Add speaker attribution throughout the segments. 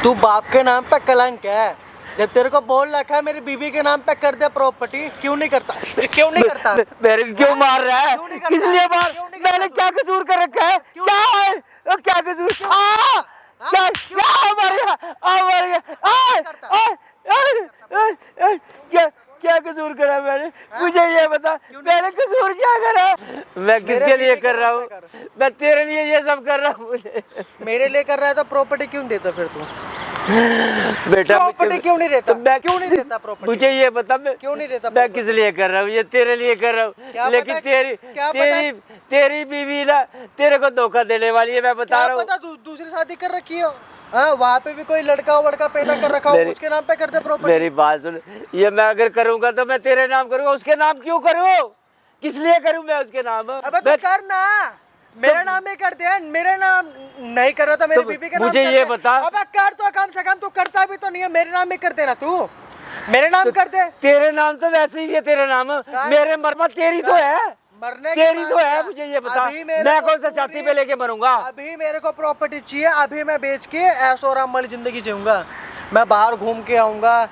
Speaker 1: तू बाप के नाम पे कलंक है। जब तेरे को बोल रखा है मेरी बीबी के नाम पे कर दे प्रॉपर्टी, क्यों नहीं करता? क्यों नहीं करता?
Speaker 2: मेरे क्यों मार रहा है? किस लिए मार? मैंने क्या कसूर कर रखा है? क्या है? क्या कसूर? क्या क्या मर गया? मर गया। क्या क्या कसूर करा मैंने? मुझे ये बता, मैंने कसूर क्या करा? मैं किसके लिए कर रहा हूँ? मैं तेरे लिए ये सब कर रहा हूँ। मुझे
Speaker 1: मेरे लिए कर रहा है तो प्रॉपर्टी क्यों देता फिर तू?
Speaker 2: बेटा
Speaker 1: प्रॉपर्टी क्यों नहीं देता?
Speaker 2: मैं
Speaker 1: क्यों नहीं देता प्रॉपर्टी?
Speaker 2: मुझे ये बता, मैं
Speaker 1: क्यों नहीं देता?
Speaker 2: मैं किस लिए कर रहा हूँ? ये तेरे लिए कर रहा हूँ, लेकिन तेरी बीवी ना तेरे को धोखा देने वाली है। मैं बता रहा हूँ।
Speaker 1: दूसरी शादी कर रखी हो, वहाँ पे भी कोई लड़का वड़का पैदा कर रखा हो, उसके नाम पे कर दे प्रॉपर्टी।
Speaker 2: मेरी बात सुन, ये मैं अगर करूँगा तो मैं तेरे नाम करूँगा, उसके नाम क्यों करूँ? किस लिए करूँ मैं उसके नाम?
Speaker 1: अबे तो कर ना, मेरे नाम ही कर दे। मेरे नाम नहीं कर रहा था, मेरी बीबी के नाम
Speaker 2: मुझे ये बता।
Speaker 1: अबे कर तो कम से कम, तू करता भी तो नहीं है, मेरे नाम ही कर देना। तू मेरे नाम कर दे।
Speaker 2: तेरे नाम तो वैसे ही है, तेरे नाम मेरे मरना तेरी तो है,
Speaker 1: मरने
Speaker 2: तेरी तो है। मुझे ये बता, मैं कौन सा छाती पे लेके मरूंगा?
Speaker 1: अभी मेरे को प्रॉपर्टी चाहिए, अभी मैं बेच के ऐशो आराम वाली जिंदगी जीऊंगा। मैं बाहर घूम के आऊंगा,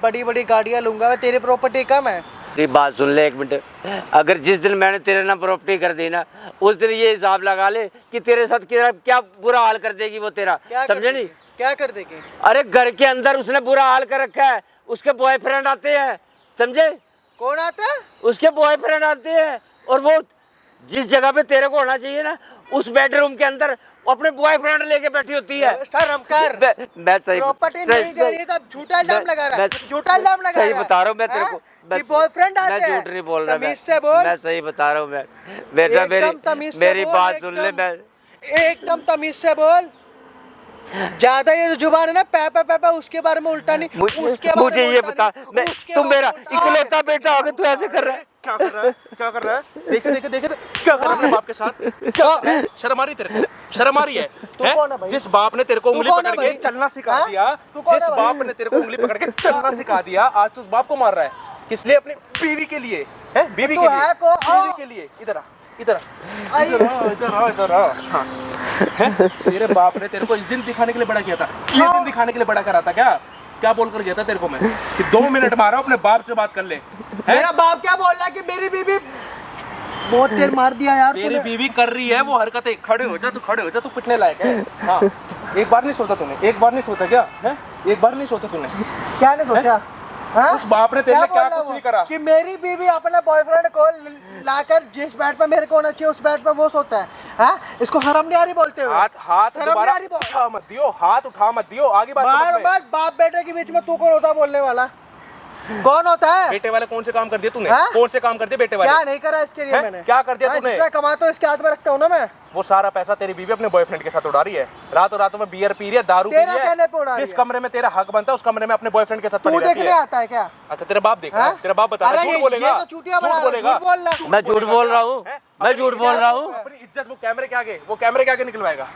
Speaker 1: बड़ी बड़ी गाड़ियां लूंगा। तेरी प्रॉपर्टी कम है।
Speaker 2: बात सुन ले एक मिनट, अगर जिस दिन मैंने तेरे नाम प्रॉपर्टी कर दी ना, उस दिन ये हिसाब लगा ले कि तेरे साथ क्या बुरा हाल कर देगी वो तेरा। समझे नहीं?
Speaker 1: क्या कर देगी?
Speaker 2: अरे घर के अंदर उसने बुरा हाल कर रखा है, उसके बॉयफ्रेंड आते हैं। समझे?
Speaker 1: कौन आते हैं?
Speaker 2: उसके बॉयफ्रेंड आते हैं, और वो जिस जगह पे तेरे को होना चाहिए ना, उस बेडरूम के अंदर अपने बॉयफ्रेंड लेके बैठी होती है।
Speaker 1: शर्म कर।
Speaker 2: मैं सही
Speaker 1: प्रॉपर्टी नहीं देनी तो झूठा इल्जाम लगा रहा है, झूठा इल्जाम लगा रहा है।
Speaker 2: सही बता रहा हूँ मैं तेरे को,
Speaker 1: बॉयफ्रेंड आते हैं।
Speaker 2: मैं झूठ नहीं बोल रहा,
Speaker 1: तमीज से बोल।
Speaker 2: मैं सही बता रहा हूँ। मैं बेटा मेरी बात सुन ले, मैं
Speaker 1: एकदम तमीज से बोल। ज्यादा ये जुबान है ना पे उसके बारे में उल्टा नहीं, उसके बारे
Speaker 2: मुझे
Speaker 1: में
Speaker 2: ये बता, तू मेरा इकलौता बेटा होगा, तू ऐसे कर रहा है?
Speaker 3: क्या कर रहा है? क्या कर रहा है? देखे देखे देखे क्या कर रहा है अपने बाप के साथ? क्या शर्म आ रही तेरे को? शर्म आ रही है? जिस बाप ने तेरे को उंगली पकड़ के चलना सिखा दिया, जिस बाप ने तेरे को उंगली पकड़ के चलना सिखा दिया, आज तू उस बाप को मार रहा है। किस लिए? अपनी बीवी के लिए है, बीवी के लिए, बीवी के लिए। इधर आ, इधर आ, इधर आ, इधर आ। हाँ, तेरे बाप ने तेरे को इस दिन दिखाने के लिए बड़ा किया था, ये दिन दिखाने के लिए बड़ा करा था। क्या बोल कर गया था तेरे को मैं कि 2 मिनट मारो, अपने बाप से बात कर ले।
Speaker 1: मेरा बाप क्या बोल रहा है कि मेरी बीवी बहुत देर मार दिया यार।
Speaker 3: तेरी बीवी कर रही है वो हरकतें। खड़े हो जा, तू खड़े हो जा, तू पिटने लायक है। हाँ, एक बार नहीं सोचा तूने? एक बार नहीं सोचा क्या? है, एक बार नहीं सोचा तूने?
Speaker 1: क्या नहीं सोचा?
Speaker 3: उस बाप ने तेरे लिए क्या कुछ नहीं करा
Speaker 1: कि मेरी बीवी अपने बॉयफ्रेंड को लाकर जिस बेड पे मेरे को होना चाहिए उस बेड पे वो सोता है। हाँ, इसको हराम न्यारी बोलते हो।
Speaker 3: हाथ दोबारा उठा मत दियो, हाथ उठा मत दियो। आगे बात
Speaker 1: बाप बेटे के बीच में तू कौन होता बोलने वाला? कौन होता है?
Speaker 3: बेटे वाले कौन से काम कर दिए तूने? कौन से काम कर दिए बेटे वाले?
Speaker 1: क्या नहीं करा इसके लिए मैंने?
Speaker 3: क्या कर दिया तूने?
Speaker 1: जितना कमाता हूं इसके हाथ में रखता हूं ना मैं।
Speaker 3: वो सारा पैसा तेरी बीवी अपने बॉयफ्रेंड के साथ उड़ा रही है। रातों रातों में बियर पी रही है, दारू पी रही है। जिस कमरे में तेरा हक बनता है उस कमरे में अपने बॉयफ्रेंड के साथ पड़ी रहती है।
Speaker 1: देखने आता है क्या?
Speaker 3: अच्छा, तेरा बाप देख रहा है? तेरा बाप बता रहा है? झूठ बोलेगा, झूठ बोलेगा।
Speaker 2: मैं झूठ बोल रहा हूँ, मैं झूठ बोल रहा हूँ।
Speaker 3: अपनी इज्जत वो कैमरे के आगे निकलवाएगा।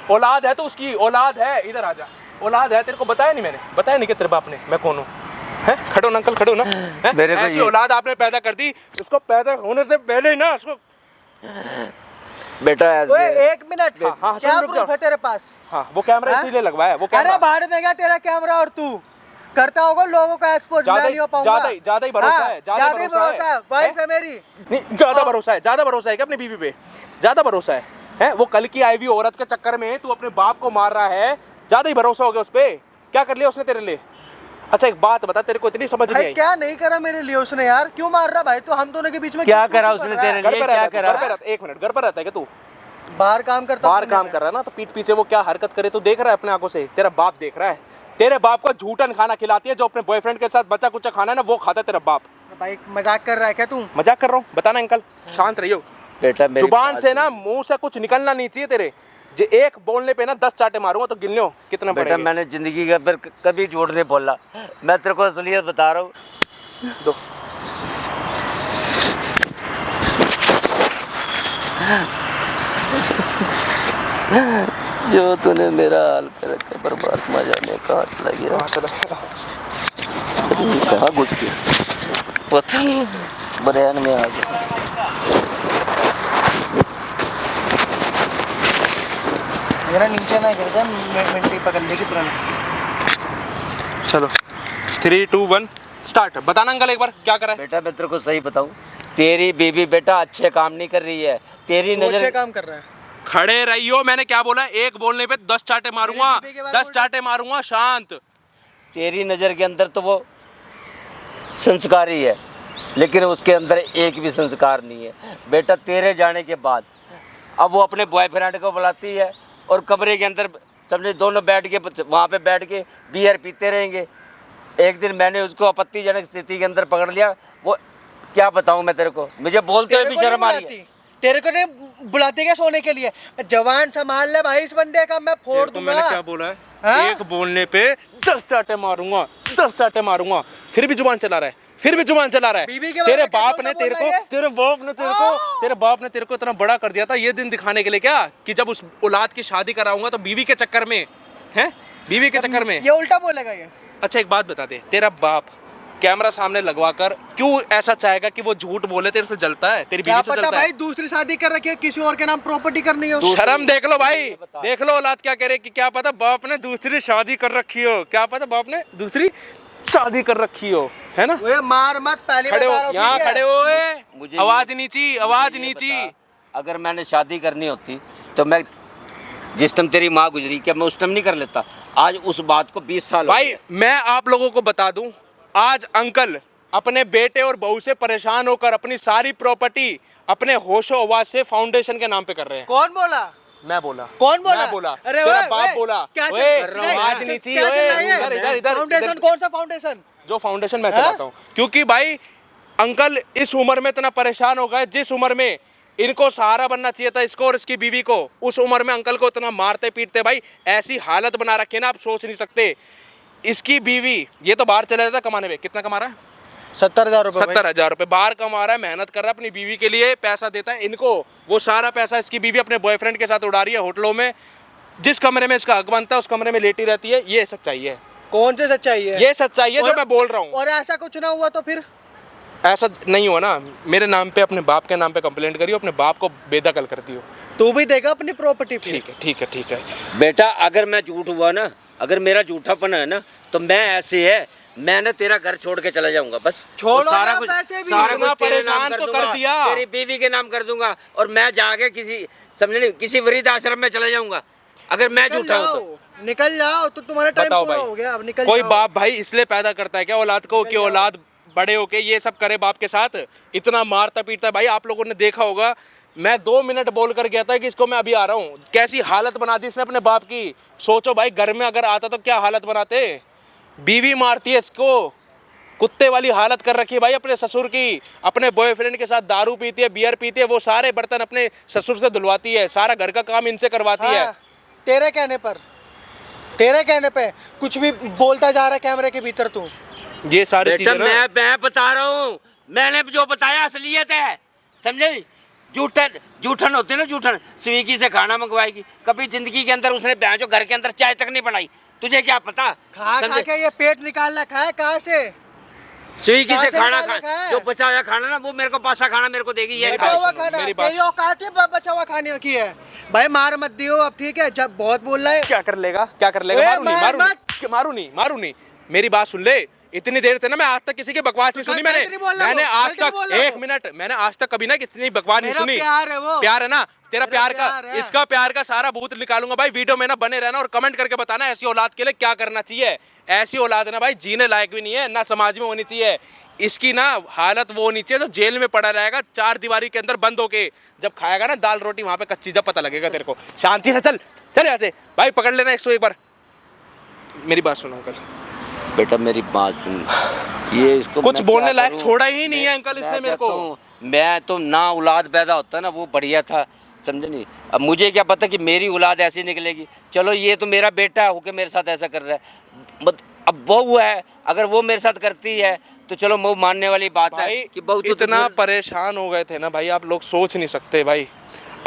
Speaker 3: औलाद है तो उसकी औलाद है। इधर आ जा, औलाद है। तेरे को बताया नहीं मैंने? बताया नहीं कि तेरे बाप ने मैं कौन हूँ? खड़ो ना अंकल, खड़ो ना। ऐसी औलाद आपने पैदा कर दी, उसको पैदा होने से पहले ही ना उसको।
Speaker 2: बेटा ऐसे
Speaker 1: एक मिनट, क्या प्रूफ है तेरे पास?
Speaker 3: हाँ, वो कैमरा इसीलिए लगवाया। वो कैमरा,
Speaker 1: अरे बाहर में गया तेरा कैमरा और तू करता होगा लोगों का एक्सपोज।
Speaker 3: ज्यादा ही भरोसा है, ज्यादा भरोसा है।
Speaker 1: वाइफ है मेरी।
Speaker 3: नहीं, ज्यादा भरोसा है, ज्यादा भरोसा है क्या अपनी बीवी पे? ज्यादा भरोसा है? वो कल की आई हुई औरत के चक्कर में तू अपने बाप को मार रहा है। ज्यादा ही भरोसा हो गया उस पे। क्या कर लिया उसने तेरे लिए? अच्छा, एक बात बता, तेरे को इतनी समझ नहीं आई?
Speaker 1: क्या नहीं करा मेरे लिए उसने यार? क्यों मार रहा भाई? तो हम दोनों के बीच में
Speaker 2: क्या करा उसने तेरे लिए? क्या करा?
Speaker 3: एक मिनट, घर पर रहता है क्या तू?
Speaker 1: बाहर काम करता,
Speaker 3: बाहर काम कर रहा है ना, तो पीठ पीछे वो क्या हरकत करे तू देख रहा है अपने आंखों से? तेरा बाप देख रहा है। तेरे बाप को झूठन खाना खिलाती है, जो अपने बॉयफ्रेंड के साथ बचा कुचा खाना है ना, वो खाता है तेरा बाप।
Speaker 1: भाई मजाक कर रहा है क्या तू?
Speaker 3: मजाक कर रहा हूँ? बताना अंकल, शांत रहियो
Speaker 2: बेटा।
Speaker 3: जुबान से ना, मुंह से कुछ निकलना नहीं चाहिए तेरे। जो एक बोलने पे ना 10 चाटे मारूंगा तो गिन लो कितना
Speaker 2: बेटा। मैंने जिंदगी का पर कभी झूठ नहीं बोला। मैं तेरे को असलियत बता रहा हूँ।
Speaker 3: दो
Speaker 2: जो तूने मेरा हाल कर रखा, बर्बाद मजा में कहाँ चला गया? कहाँ घुस गया पता नहीं, बरैन में आ गया।
Speaker 1: मेरा नीचे ना गिर जाए, मिट्टी पकड़ लेगी तुरंत।
Speaker 3: चलो 3 2 1 स्टार्ट। बताना अंकल एक बार क्या करा है।
Speaker 2: बेटा मैं तेरे को सही बताऊं, तेरी बीवी बेटा अच्छे काम नहीं कर रही है, तेरी
Speaker 1: वो अच्छे
Speaker 2: नजर।
Speaker 1: काम कर रहा है।
Speaker 3: खड़े रहियो, मैंने क्या बोला, एक बोलने पे 10 चाटे मारूंगा,
Speaker 1: मेरी बीवी के बारे में
Speaker 3: 10 चाटे मारूंगा। शांत।
Speaker 2: तेरी नजर के अंदर तो वो संस्कारी है, लेकिन उसके अंदर एक भी संस्कार नहीं है। बेटा तेरे जाने के बाद अब वो अपने बॉयफ्रेंड को बुलाती है और कमरे के अंदर समझे दोनों बैठ के वहाँ पे बैठ के बियर पीते रहेंगे। एक दिन मैंने उसको आपत्तिजनक स्थिति के अंदर पकड़ लिया। वो क्या बताऊँ मैं तेरे को, मुझे बोलते हुए भी शर्म आ रही है।
Speaker 1: तेरे को नहीं बुलाते क्या सोने के लिए? जवान संभाल ले भाई इस बंदे का, मैं फोड़
Speaker 3: तेरे को
Speaker 1: दूंगा।
Speaker 3: मैंने क्या बोला है,
Speaker 1: हाँ?
Speaker 3: एक बोलने पे 10 चाटे मारूंगा, 10 चाटे मारूंगा। फिर भी जुबान चला रहा है, फिर भी जुबान चला रहा
Speaker 1: बीवी
Speaker 3: है।
Speaker 1: के बारे
Speaker 3: तेरे
Speaker 1: में क्या
Speaker 3: बाप ने
Speaker 1: बोल
Speaker 3: तेरे
Speaker 1: रहा है ये?
Speaker 3: को तेरे बाप ने तेरे को इतना बड़ा कर दिया था ये दिन दिखाने के लिए क्या, कि जब उस औलाद की शादी कराऊंगा तो बीवी के चक्कर में हैं, बीवी के चक्कर में।
Speaker 1: ये उल्टा बोलेगा ये।
Speaker 3: अच्छा एक बात बता दे, तेरा बाप कैमरा सामने लगवा कर क्यों ऐसा चाहेगा कि वो झूठ बोले? तेरे से जलता है, तेरी
Speaker 1: क्या
Speaker 3: बीवी से
Speaker 1: पता
Speaker 3: जलता
Speaker 1: भाई
Speaker 3: है।
Speaker 1: दूसरी शादी कर रखी है, किसी और के नाम प्रॉपर्टी करनी हो।
Speaker 3: शर्म देख लो भाई, देख लो औलाद क्या कह रहे कि क्या पता बाप ने दूसरी शादी कर रखी हो, क्या पता बाप ने दूसरी शादी कर रखी हो, है ना।
Speaker 1: ओए मार मत, पहले
Speaker 3: खड़े हो,
Speaker 1: बता रहा हूँ,
Speaker 3: यहाँ
Speaker 1: ठीक है?
Speaker 3: खड़े हो,
Speaker 2: मुझे
Speaker 3: आवाज नीची, आवाज
Speaker 2: मुझे ये
Speaker 3: नीची।
Speaker 2: बता, अगर मैंने शादी करनी होती तो मैं जिस टाइम तेरी माँ गुजरी, क्या मैं उस टाइम नहीं कर लेता? आज उस बात को 20 साल हो
Speaker 3: भाई
Speaker 2: गए।
Speaker 3: मैं आप लोगों को बता दूं, आज अंकल अपने बेटे और बहू से परेशान होकर अपनी सारी प्रॉपर्टी अपने होशो हवास से फाउंडेशन के नाम पे कर रहे हैं।
Speaker 1: कौन बोला?
Speaker 3: मैं बोला।
Speaker 1: कौन बोला?
Speaker 3: मैं बोला।
Speaker 1: अरे
Speaker 3: तेरा
Speaker 1: ओए,
Speaker 3: बाप
Speaker 1: ओए,
Speaker 3: बोला।
Speaker 1: क्या चल-
Speaker 3: ओए,
Speaker 1: नहीं,
Speaker 3: आवाज
Speaker 1: नहीं,
Speaker 3: नीची,
Speaker 1: क्या
Speaker 3: ओए,
Speaker 1: चल रहा है?
Speaker 3: इधर, इधर, इधर,
Speaker 1: फाउंडेशन
Speaker 3: इधर।
Speaker 1: कौन सा फाउंडेशन?
Speaker 3: जो फाउंडेशन मैं चलाता हूँ, क्योंकि भाई अंकल इस उम्र में इतना परेशान हो गए, जिस उम्र में इनको सहारा बनना चाहिए था इसको और इसकी बीवी को, उस उम्र में अंकल को इतना मारते पीटते भाई, ऐसी हालत बना रखी है ना, आप सोच नहीं सकते। इसकी बीवी, ये तो बाहर चला जाता कमाने में, कितना कमा रहा है?
Speaker 1: 70,000 रुपए।
Speaker 3: 70,000 रुपए बाहर कमा रहा है, मेहनत कर रहा है, अपनी बीवी के लिए पैसा देता है इनको। वो सारा पैसा इसकी बीवी अपने बॉयफ्रेंड के साथ उड़ा रही है होटलों में। जिस कमरे में इसका हक बनता है उस कमरे में लेटी रहती है। ये सच्चाई है,
Speaker 1: कौन से सच्चाई है?
Speaker 3: ये सच्चाई है जो मैं बोल रहा हूँ।
Speaker 1: और ऐसा कुछ ना हुआ तो फिर?
Speaker 3: ऐसा नहीं हुआ ना, मेरे नाम पे अपने बाप के नाम पे कंप्लेंट करियो, अपने बाप को बेदखल कर दियो।
Speaker 1: तू भी देगा अपनी प्रॉपर्टी फिर।
Speaker 3: ठीक है, ठीक है, ठीक है।
Speaker 2: बेटा अगर मैं झूठ हुआ ना, अगर मेरा झूठापन है ना, तो मैं ऐसे है, मैं ना तेरा घर छोड़ के चला जाऊंगा बस।
Speaker 1: छोड़ो
Speaker 2: और सारा
Speaker 1: ना
Speaker 2: कुछ,
Speaker 1: पैसे भी।
Speaker 2: सारा
Speaker 3: इतना
Speaker 2: कुछ तेरे नाम
Speaker 3: परेशान
Speaker 2: कर
Speaker 3: तो
Speaker 2: दूंगा,
Speaker 3: कर दिया।
Speaker 2: तेरी बीवी के नाम कर दूंगा और मैं जाके किसी समझे नहीं किसी वृद्ध आश्रम में चला जाऊंगा अगर मैं
Speaker 1: निकल
Speaker 2: झूठा हूं
Speaker 1: जाओ,
Speaker 2: तो।
Speaker 1: निकल जाओ, तो तुम्हारा टाइम
Speaker 3: बताओ
Speaker 1: पूरा
Speaker 3: भाई,
Speaker 1: हो गया, अब निकल
Speaker 3: कोई
Speaker 1: जाओ।
Speaker 3: बाप भाई इसलिए पैदा करता है क्या औलाद को कि औलाद बड़े होके ये सब करे बाप के साथ? इतना मारता पीटता है भाई। आप लोगों ने देखा होगा, मैं 2 मिनट बोल कर गया था कि इसको मैं अभी आ रहा हूँ, कैसी हालत बना दी इसने अपने बाप की। सोचो भाई, घर में अगर आता तो क्या हालत बनाते। बीवी मारती है इसको, कुत्ते वाली हालत कर रखी है भाई अपने ससुर की। अपने बॉयफ्रेंड के साथ दारू पीती है, बियर पीती है, वो सारे बर्तन अपने ससुर से धुलवाती है, सारा घर का काम इनसे करवाती है।
Speaker 1: हाँ, तेरे कहने पर, तेरे कहने पे कुछ भी बोलता जा रहा है कैमरे के भीतर तू।
Speaker 3: ये सारी
Speaker 2: बेटा
Speaker 3: चीजें ना,
Speaker 2: मैं बता रहा हूँ, मैंने जो बताया असलियत है, समझे? जूठन होते ना, जूठन स्विगी से खाना मंगवाएगी, कभी जिंदगी के अंदर उसने जो घर के अंदर चाय तक नहीं बनाई, तुझे क्या पता?
Speaker 1: खा खा के ये पेट निकाल रखा है, कहाँ से?
Speaker 2: स्विगी
Speaker 1: कहाँ
Speaker 2: से
Speaker 1: से
Speaker 2: खाना
Speaker 1: निकाल रखा है?
Speaker 2: जो बचा हुआ खाना ना, वो मेरे को बासा खाना मेरे को देगी। ये
Speaker 1: बचा हुआ
Speaker 3: सुनो,
Speaker 1: खाना
Speaker 3: मेरी बात
Speaker 1: तेरी औकात है बचा हुआ खाने की है भाई। मार मत दियो अब, ठीक है? जब बहुत बोल रहा है।
Speaker 3: क्या कर लेगा, क्या कर लेगा?
Speaker 1: ओए,
Speaker 3: मारू नहीं,
Speaker 1: मार
Speaker 3: मारू
Speaker 1: मत।
Speaker 3: नहीं, मारू नहीं, मारू नहीं। मेरी बात सुन ले, इतनी देर से ना मैं आज तक किसी की बकवास नहीं सुनी। मैंने आज तक, एक मिनट, मैंने आज तक कभी ना कितनी बकवास नहीं
Speaker 1: मेरा
Speaker 3: सुनी।
Speaker 1: प्यार है वो।
Speaker 3: प्यार है ना तेरा,
Speaker 1: मेरा
Speaker 3: प्यार का,
Speaker 1: प्यार है।
Speaker 3: इसका प्यार का सारा भूत निकालूंगा भाई। वीडियो में ना बने रहना और कमेंट करके बताना ऐसी औलाद के लिए क्या करना चाहिए। ऐसी औलाद है ना भाई, जीने लायक भी नहीं है ना, समाज में होनी चाहिए। इसकी ना हालत वो होनी चाहिए तो जेल में पड़ा रहेगा, 4 दीवारी के अंदर बंद होके। जब खाएगा ना दाल रोटी वहां पे कच्ची, जब पता लगेगा तेरे को। शांति से चल, चल यहाँ से भाई, पकड़ लेना 101 बार। मेरी बात सुनो अंकल,
Speaker 2: बेटा मेरी बात सुन, ये इसको
Speaker 3: कुछ
Speaker 2: मैं
Speaker 3: बोलने
Speaker 2: क्या
Speaker 3: लायक
Speaker 2: करूं?
Speaker 3: छोड़ा ही नहीं है अंकल इसने
Speaker 2: मैं
Speaker 3: मेरे
Speaker 2: कहता
Speaker 3: को।
Speaker 2: हूं, मैं तो ना औलाद पैदा होता ना वो बढ़िया था, समझे नहीं? अब मुझे क्या पता कि मेरी औलाद ऐसी निकलेगी। चलो ये तो मेरा बेटा है होके मेरे साथ ऐसा कर रहा है, अब वो है, अगर वो मेरे साथ करती है तो चलो वो मानने वाली बात है
Speaker 3: भाई
Speaker 2: कि बहुत
Speaker 3: इतना परेशान हो गए थे ना भाई, आप लोग सोच नहीं सकते भाई।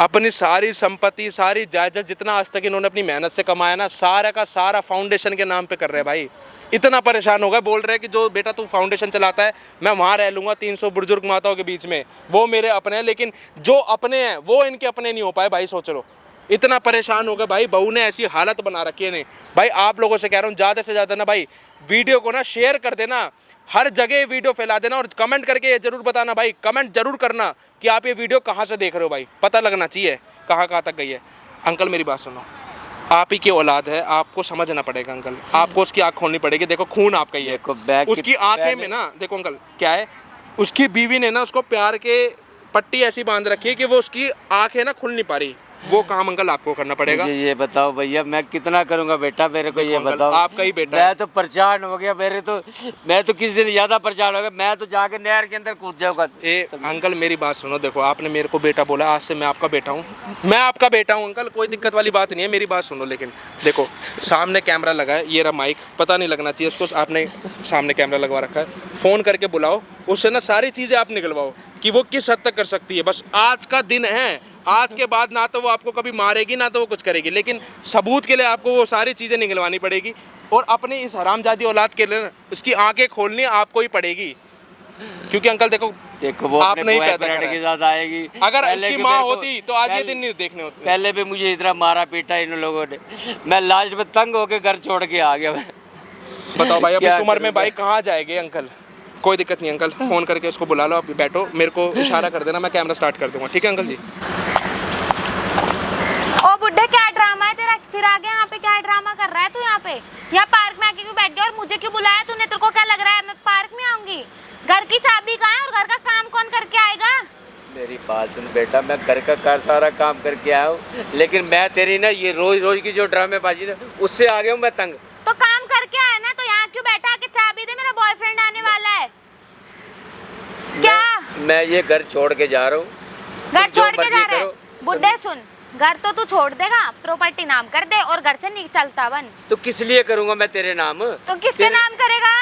Speaker 3: अपनी सारी संपत्ति, सारी जायदाद, जितना आज तक इन्होंने अपनी मेहनत से कमाया ना, सारा का सारा फाउंडेशन के नाम पे कर रहे हैं भाई। इतना परेशान हो गए, बोल रहे हैं कि जो बेटा तू फाउंडेशन चलाता है मैं वहाँ रह लूँगा 300 बुजुर्ग माताओं के बीच में, वो मेरे अपने हैं। लेकिन जो अपने हैं वो इनके अपने नहीं हो पाए भाई, सोच लो। इतना परेशान हो गए भाई, बहू ने ऐसी हालत बना रखी है नहीं भाई। आप लोगों से कह रहा हूँ ज़्यादा से ज़्यादा ना भाई वीडियो को ना शेयर कर देना, हर जगह वीडियो फैला देना, और कमेंट करके ये जरूर बताना भाई, कमेंट जरूर करना कि आप ये वीडियो कहाँ से देख रहे हो भाई, पता लगना चाहिए कहाँ कहाँ तक गई है। अंकल मेरी बात सुनो, आप ही की औलाद है, आपको समझना पड़ेगा अंकल, आपको उसकी आँख खोलनी पड़ेगी। देखो खून आपका ही है,
Speaker 2: देखो बैग
Speaker 3: उसकी आंखें में ना, देखो अंकल क्या है, उसकी बीवी ने ना उसको प्यार के पट्टी ऐसी बांध रखी है कि वो उसकी आंखें ना खुल नहीं पा रही। वो काम अंकल आपको करना पड़ेगा।
Speaker 2: मुझे ये बताओ भैया, मैं कितना करूंगा बेटा, मेरे को ये
Speaker 3: अंकल,
Speaker 2: बताओ।
Speaker 3: आपका ही बेटा
Speaker 2: मैं
Speaker 3: है।
Speaker 2: तो परेशान हो गया, मैं तो किसी दिन ज़्यादा परेशान हो गया, मैं तो जाके नहर के अंदर कूद जाऊंगा।
Speaker 3: अंकल मेरी बात सुनो, देखो आपने मेरे को बेटा बोला, आज से मैं आपका बेटा हूँ, मैं आपका बेटा हूँ अंकल, कोई दिक्कत वाली बात नहीं है, मेरी बात सुनो। लेकिन देखो सामने कैमरा लगा है, ये रहा माइक, पता नहीं लगना चाहिए उसको, आपने सामने कैमरा लगवा रखा है, फ़ोन करके बुलाओ उससे ना, सारी चीज़ें आप निकलवाओ कि वो किस हद तक कर सकती है। बस आज का दिन है, आज के बाद ना तो वो आपको कभी मारेगी ना तो वो कुछ करेगी, लेकिन सबूत के लिए आपको वो सारी चीज़ें निकलवानी पड़ेगी। और अपनी इस हरामजादी औलाद के लिए इसकी आंखें खोलनी आपको ही पड़ेगी, क्योंकि अंकल देखो
Speaker 2: वो
Speaker 3: आप
Speaker 2: अपने
Speaker 3: नहीं पैदा
Speaker 2: बॉयफ्रेंड
Speaker 3: करा
Speaker 2: के
Speaker 3: है।
Speaker 2: साथ आएगी।
Speaker 3: अगर
Speaker 2: पहले
Speaker 3: इसकी
Speaker 2: के
Speaker 3: माँ
Speaker 2: मेरे को-
Speaker 3: होती तो आज ये
Speaker 2: पहले-
Speaker 3: दिन नहीं देखने होते।
Speaker 2: पहले भी मुझे इतना मारा पीटा इन लोगों ने, मैं लास्ट में तंग होके घर छोड़ के आ गया मैं।
Speaker 3: बताओ भाई, अब
Speaker 2: क्या
Speaker 3: इस उम्र में
Speaker 2: करूं
Speaker 3: भाई कहाँ जाएंगे अंकल? कोई दिक्कत नहीं अंकल, फ़ोन करके उसको बुला लो, आप बैठो, मेरे को इशारा कर देना, मैं कैमरा स्टार्ट कर दूंगा, ठीक है अंकल जी?
Speaker 4: ओ बुड्ढे, क्या ड्रामा है तेरा? फिर आ गया यहाँ पे, क्या ड्रामा कर रहा है तू यहाँ पे? यहाँ पार्क में आके क्यों बैठ गया और मुझे क्यों बुलाया तूने? तेरे को क्या लग रहा है मैं पार्क में आऊंगी? घर की चाबी कहाँ है और घर का काम कौन करके आएगा?
Speaker 2: मेरी बात सुन बेटा, मैं घर का सारा काम करके आया हूँ, लेकिन मैं तेरी ना ये रोज रोज की जो ड्रामेबाजी ना, उससे आ गया हूँ मैं तंग।
Speaker 4: तो काम करके आया ना, तो यहाँ क्यों बैठा? के चाबी दे, मेरा बॉयफ्रेंड आने वाला है। क्या
Speaker 2: मैं ये घर छोड़ के जा रहा हूँ।
Speaker 4: घर
Speaker 2: जो
Speaker 4: छोड़ के
Speaker 2: मर्जी
Speaker 4: जा रहा है?
Speaker 2: करो।
Speaker 4: बुड्ढे सुन, घर तो तू छोड़ देगा, प्रॉपर्टी नाम कर दे और घर से नहीं चलता बन।
Speaker 2: तो किस लिए करूँगा मैं तेरे नाम?
Speaker 4: तो किसके
Speaker 2: तेरे-
Speaker 4: नाम करेगा?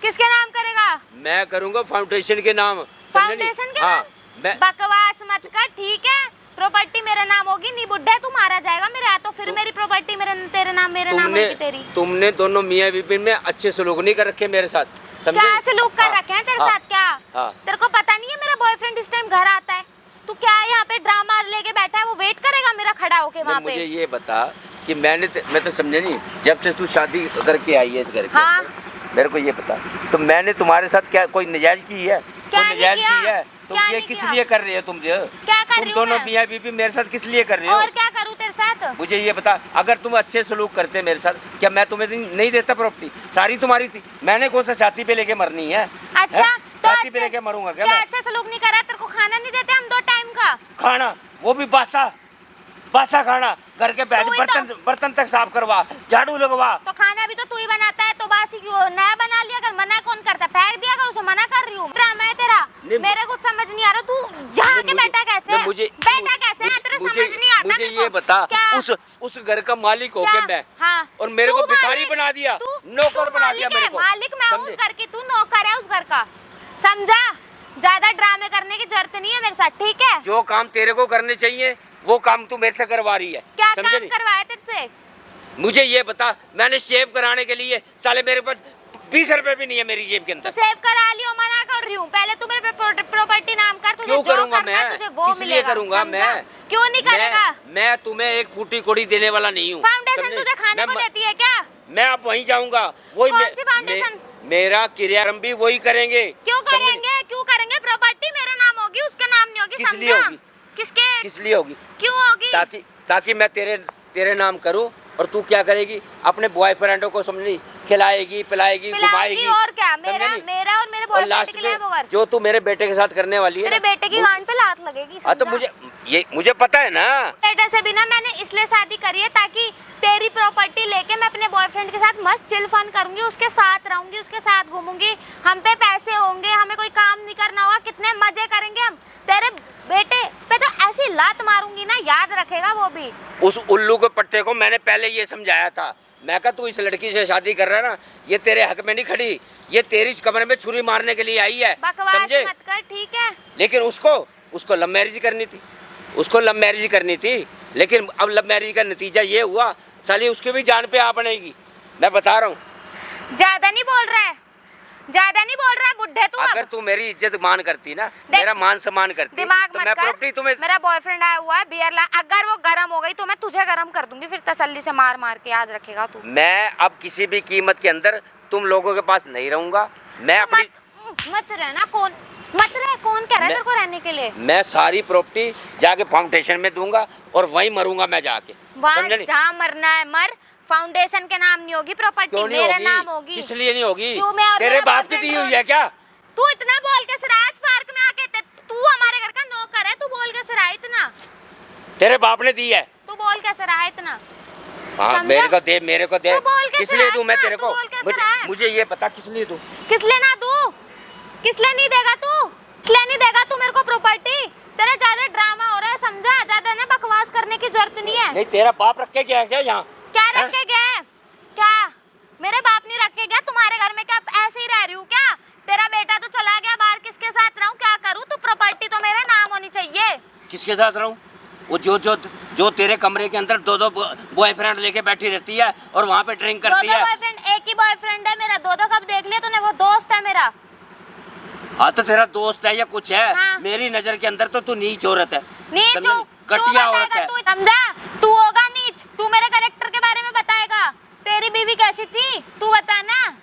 Speaker 4: किसके नाम करेगा?
Speaker 2: मैं करूँगा फाउंडेशन के नाम।
Speaker 4: फाउंडेशन के
Speaker 2: हाँ,
Speaker 4: नाम?
Speaker 2: मैं
Speaker 4: बकवास मत कर, ठीक है? प्रॉपर्टी मेरा नाम होगी, नहीं बुड्ढे तू मारा जाएगा मेरे हाथों, फिर मेरी प्रॉपर्टी तेरे नाम होगी तेरी।
Speaker 2: तुमने दोनों मियाँ बीबी में अच्छे सलूक नहीं कर रखे मेरे साथ, समझे?
Speaker 4: क्या सलूक कर
Speaker 2: हाँ,
Speaker 4: रखे हैं तेरे
Speaker 2: हाँ,
Speaker 4: साथ? क्या
Speaker 2: हाँ।
Speaker 4: तेरे को पता नहीं है मेरा बॉयफ्रेंड इस टाइम घर आता है? तू क्या यहाँ पे ड्रामा लेके बैठा है? वो वेट करेगा मेरा खड़ा होके वहाँ
Speaker 2: मुझे
Speaker 4: पे।
Speaker 2: ये बता कि मैं तो समझे नहीं, जब से तू शादी करके आई है इस घर के
Speaker 4: हाँ।
Speaker 2: अंदर, मेरे को ये बता, तो मैंने तुम्हारे साथ क्या कोई नजायज की है?
Speaker 4: क्या
Speaker 2: कोई
Speaker 4: नहीं
Speaker 2: नजायज
Speaker 4: किया?
Speaker 2: की है? तुम
Speaker 4: क्या
Speaker 2: ये
Speaker 4: नहीं
Speaker 2: किस
Speaker 4: किया?
Speaker 2: लिए कर रहे हो? तुम
Speaker 4: क्या कर
Speaker 2: तुम
Speaker 4: रही हूँ
Speaker 2: दोनों
Speaker 4: मैं?
Speaker 2: मियाँ बीबी मेरे साथ किस लिए कर रहे हो?
Speaker 4: और क्या करूँ तेरे साथ?
Speaker 2: मुझे ये बता, अगर तुम अच्छे सलूक करते मेरे साथ, क्या मैं तुम्हें नहीं देता प्रॉपर्टी? सारी तुम्हारी थी, मैंने कौन सा छाती पे लेके मरनी है?
Speaker 4: अच्छा
Speaker 2: हैं?
Speaker 4: तो
Speaker 2: छाती पे लेके मरूंगा क्या मैं?
Speaker 4: अच्छा सलूक नहीं करा? तेरे को खाना नहीं देते हम 2 टाइम का?
Speaker 2: खाना, वो भी बासा खाना, घर के
Speaker 4: तू ही तो-
Speaker 2: बर्तन तक साफ करवा, झाड़ू लगवा।
Speaker 4: तो खाना भी तो तू ही बनाता है, तो बासी क्यों नया बना लिया कर? मना कौन करता? फेंक दिया कर उसे, मना कर रही हूँ। ड्रामा है तेरा,
Speaker 2: नहीं,
Speaker 4: मेरे कुछ समझ नहीं आ रहा। तू जहाँ के बैठा कैसे है? बैठा कैसे है? तेरे समझ नहीं आता
Speaker 2: मुझे
Speaker 4: मेरे को।
Speaker 2: ये बता,
Speaker 4: क्या?
Speaker 2: उस घर का मालिक हो
Speaker 4: क्या?
Speaker 2: के मैं,
Speaker 4: हाँ।
Speaker 2: और मेरे
Speaker 4: तू
Speaker 2: को भिखारी
Speaker 4: मालिक-
Speaker 2: बना दिया,
Speaker 4: तू-
Speaker 2: नौकर
Speaker 4: तू
Speaker 2: बना दिया
Speaker 4: मालिक
Speaker 2: मेरे
Speaker 4: है,
Speaker 2: को।
Speaker 4: मालिक मैं हूँ
Speaker 2: समझे?
Speaker 4: उस घर की, तू नौकर है उस घर का, समझा? ज्यादा ड्रामे करने की जरूरत नहीं है मेरे साथ, ठीक है?
Speaker 2: जो काम तेरे को करने चाहिए वो काम तू मेरे से करवा रही है,
Speaker 4: क्या
Speaker 2: समझे
Speaker 4: काम
Speaker 2: नहीं?
Speaker 4: करवाया तेरे से?
Speaker 2: मुझे ये बता, मैंने शेव कराने के लिए साले मेरे पास 20 रुपए भी नहीं है मेरी जेब के
Speaker 4: तो
Speaker 2: अंदर।
Speaker 4: सेव करा लियो, मना कर रही हूँ। पहले तू मेरे प्रॉपर्टी नाम कर, तुझे
Speaker 2: क्यों
Speaker 4: जो
Speaker 2: करूंगा
Speaker 4: करना है
Speaker 2: मैं?
Speaker 4: तुझे वो
Speaker 2: किस लिए
Speaker 4: मिलेगा,
Speaker 2: करूंगा
Speaker 4: समझा?
Speaker 2: मैं?
Speaker 4: क्यों नहीं करेगा?
Speaker 2: मैं तुम्हें एक फूटी कोड़ी देने वाला नहीं हूँ।
Speaker 4: फाउंडेशन
Speaker 2: समझे?
Speaker 4: तुझे खाने को
Speaker 2: मैं-
Speaker 4: देती है क्या?
Speaker 2: मैं अब वहीं जाऊंगा, वही
Speaker 4: कौन सी फाउंडेशन?
Speaker 2: मेरा क्रियारंभ भी वही करेंगे।
Speaker 4: क्यों
Speaker 2: समझे?
Speaker 4: करेंगे? क्यों करेंगे? प्रॉपर्टी मेरा नाम होगी, उसका नाम नहीं होगी,
Speaker 2: किस लिए
Speaker 4: समझा?
Speaker 2: होगी?
Speaker 4: किसके?
Speaker 2: किस लिए होगी?
Speaker 4: क्यों होगी?
Speaker 2: ताकि मैं तेरे नाम करूं, और तू क्या करेगी? अपने बॉयफ्रेंडों को समझी, खिलाएगी, पिलाएगी, घुमाएगी,
Speaker 4: और क्या?
Speaker 2: समझे
Speaker 4: मेरा
Speaker 2: नहीं?
Speaker 4: मेरा और मेरे
Speaker 2: और
Speaker 4: बॉयफ्रेंड
Speaker 2: लास्ट
Speaker 4: के लिए वो
Speaker 2: में
Speaker 4: घर।
Speaker 2: जो तू मेरे बेटे के साथ करने वाली है
Speaker 4: तेरे
Speaker 2: ना,
Speaker 4: बेटे की गांड पे लात लगेगी,
Speaker 2: हाँ तो
Speaker 4: समझा?
Speaker 2: मुझे पता है ना।
Speaker 4: बेटे से भी ना मैंने इसलिए शादी करी है ताकि तेरी प्रॉपर्टी लेके मैं अपने बॉयफ्रेंड के साथ मस्त चिल फन करूंगी, उसके साथ रहूंगी, उसके साथ घूमूंगी, हम पे पैसे होंगे, हमें कोई काम नहीं करना होगा, कितने मजे करेंगे हम। तेरे बेटे पे तो ऐसी लात मारूंगी ना, याद रखेगा वो भी।
Speaker 2: उस उल्लू के पट्टे को मैंने पहले ये समझाया था, मैं कहा तू इस लड़की से शादी कर रहा है ना, ये तेरे हक में नहीं खड़ी, ये तेरी कमरे में छुरी मारने के लिए आई है,
Speaker 4: बकवास
Speaker 2: समझे?
Speaker 4: मत कर, ठीक है?
Speaker 2: लेकिन उसको लव मैरिज करनी थी, लेकिन अब लव मैरिज का नतीजा ये हुआ, साली उसकी भी जान पे आ बनेगी, मैं बता रहा हूँ।
Speaker 4: ज्यादा नहीं बोल रहा है? ज्यादा नहीं बोल रहा है बुड्ढे तू।
Speaker 2: अगर
Speaker 4: अब
Speaker 2: तू मेरी इज्जत मान करती ना, मेरा मान सम्मान करती,
Speaker 4: दिमाग
Speaker 2: तो
Speaker 4: मत
Speaker 2: मैं
Speaker 4: कर।
Speaker 2: प्रॉपर्टी तुम्हें
Speaker 4: मेरा बॉयफ्रेंड आया हुआ है, बियर ला, अगर वो गर्म हो गई तो मैं तुझे गर्म कर दूंगी, फिर तसल्ली से मार मार के याद रखेगा तू।
Speaker 2: मैं अब किसी भी कीमत के अंदर तुम लोगों के पास नहीं रहूंगा। मैं अपनी
Speaker 4: मत रहना, कौन मत रह, कौन कह रहा है
Speaker 2: मैं-
Speaker 4: तेरे को रहने के लिए?
Speaker 2: मैं सारी प्रॉपर्टी जाके फाउंडेशन में दूंगा और वहीं मरूंगा मैं जाके।
Speaker 4: वहाँ
Speaker 2: समझे नहीं?
Speaker 4: जहाँ मरना है मर, फाउंडेशन के नाम नहीं होगी प्रॉपर्टी,
Speaker 2: क्यों नहीं
Speaker 4: मेरे
Speaker 2: होगी?
Speaker 4: नाम होगी।
Speaker 2: किस लिए नहीं होगी?
Speaker 4: क्यों? मैं और
Speaker 2: तेरे
Speaker 4: मेरा
Speaker 2: बाप की
Speaker 4: boyfriend
Speaker 2: दी हुई है क्या?
Speaker 4: तू इतना बोल के सिराज पार्क में आके तू हमारे घर का नौकर है, तू बोल के सिरा इतना,
Speaker 2: तेरे बाप ने दी है।
Speaker 4: तू बोल के सिरा इतना।
Speaker 2: हाँ,
Speaker 4: समझा?
Speaker 2: मेरे को दे, मेरे को दे।
Speaker 4: तू बोल के
Speaker 2: किस लिए
Speaker 4: सिरा
Speaker 2: दूं मैं
Speaker 4: इतना,
Speaker 2: तेरे
Speaker 4: तू
Speaker 2: को?
Speaker 4: बोल के सिरा है।
Speaker 2: मुझे ये पता किस लिए दूं?
Speaker 4: किस लिए ना दू? किस लिए नहीं देगा तू? किस लिए नहीं देगा तू मेरे को प्रॉपर्टी? तेरा ज्यादा ड्रामा हो रहा है, समझा? ज्यादा ना बकवास करने की जरूरत नहीं है।
Speaker 2: नहीं, तेरा बाप रख के गया है क्या यहाँ?
Speaker 4: क्या
Speaker 2: हैं?
Speaker 4: रख के गया है? क्या मेरे बाप नहीं रख के गया? तुम्हारे घर में क्या ऐसे ही रह रही हूँ क्या? तेरा बेटा तो चला गया बाहर, किसके साथ रहूं, क्या करूं? तू प्रॉपर्टी तो मेरे नाम होनी चाहिए।
Speaker 2: किसके साथ रहूं? वो जो तेरे कमरे के अंदर दो बॉयफ्रेंड लेके बैठी रहती है और वहाँ पे ड्रिंक करती
Speaker 4: दो
Speaker 2: है।
Speaker 4: बॉयफ्रेंड? एक ही बॉयफ्रेंड है मेरा, दो कब देख लिया तूने? वो दोस्त है मेरा।
Speaker 2: हाँ, तो तेरा दोस्त है या कुछ है?
Speaker 4: हाँ।
Speaker 2: मेरी नजर के अंदर तो तू नीच औरत है।
Speaker 4: नीच
Speaker 2: समझे?
Speaker 4: हूँ?
Speaker 2: घटिया औरत है।
Speaker 4: तू समझा? तू होगा नीच, तू मेरे करेक्टर के बारे में बताएगा। तेरी बीवी कैसी थी तू बता ना।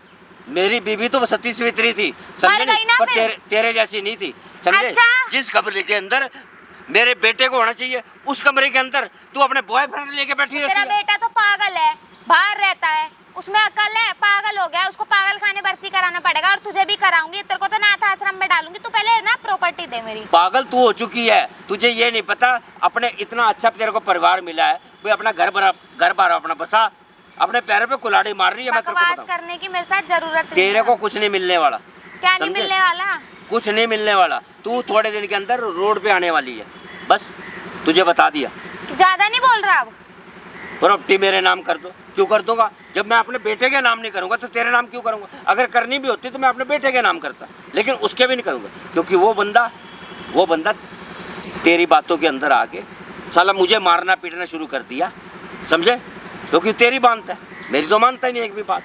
Speaker 2: मेरी बीवी तो सती सावित्री थी, समझे
Speaker 4: गई
Speaker 2: नहीं?
Speaker 4: ना
Speaker 2: पर
Speaker 4: फिर?
Speaker 2: तेरे जैसी नहीं थी, समझे?
Speaker 4: अच्छा।
Speaker 2: जिस कमरे के अंदर मेरे बेटे को होना चाहिए, उस कमरे के अंदर तू अपने बॉयफ्रेंड लेके बैठी
Speaker 4: तेरा
Speaker 2: रहती है।
Speaker 4: बेटा तो पागल है, बाहर रहता है, उसमें अकल है, पागल हो गया, उसको पागल खाने भर्ती कराना पड़ेगा और तुझे भी कराऊंगी। तेरे को तो अनाथ आश्रम में डालूंगी। तू पहले ना प्रॉपर्टी दे मेरी।
Speaker 2: पागल तू हो चुकी है, तुझे ये नहीं पता अपने इतना अच्छा तेरे को परिवार मिला है, भाई अपना घर बार अपना बसा, अपने पैरों पे कुल्हाड़ी मार रही है। मैं तेरे को
Speaker 4: बकवास
Speaker 2: बताऊं,
Speaker 4: करने की मेरे साथ जरूरत नहीं
Speaker 2: तेरे
Speaker 4: है।
Speaker 2: को कुछ नहीं मिलने वाला।
Speaker 4: क्या नहीं
Speaker 2: समझे?
Speaker 4: मिलने वाला?
Speaker 2: कुछ नहीं मिलने वाला। तू थोड़े दिन के अंदर रोड पे आने वाली है, बस तुझे बता दिया।
Speaker 4: ज्यादा नहीं बोल रहा अब?
Speaker 2: प्रॉपर्टी मेरे नाम कर दो। क्यों कर दूंगा? जब मैं अपने बेटे के नाम नहीं करूंगा तो तेरे नाम क्यों करूंगा? अगर करनी भी होती तो मैं अपने बेटे के नाम करता, लेकिन उसके भी नहीं करूंगा, क्योंकि वो बंदा तेरी बातों के अंदर आके साला मुझे मारना पीटना शुरू कर दिया, समझे? क्योंकि तेरी मानता है, मेरी तो मानता ही नहीं एक भी बात।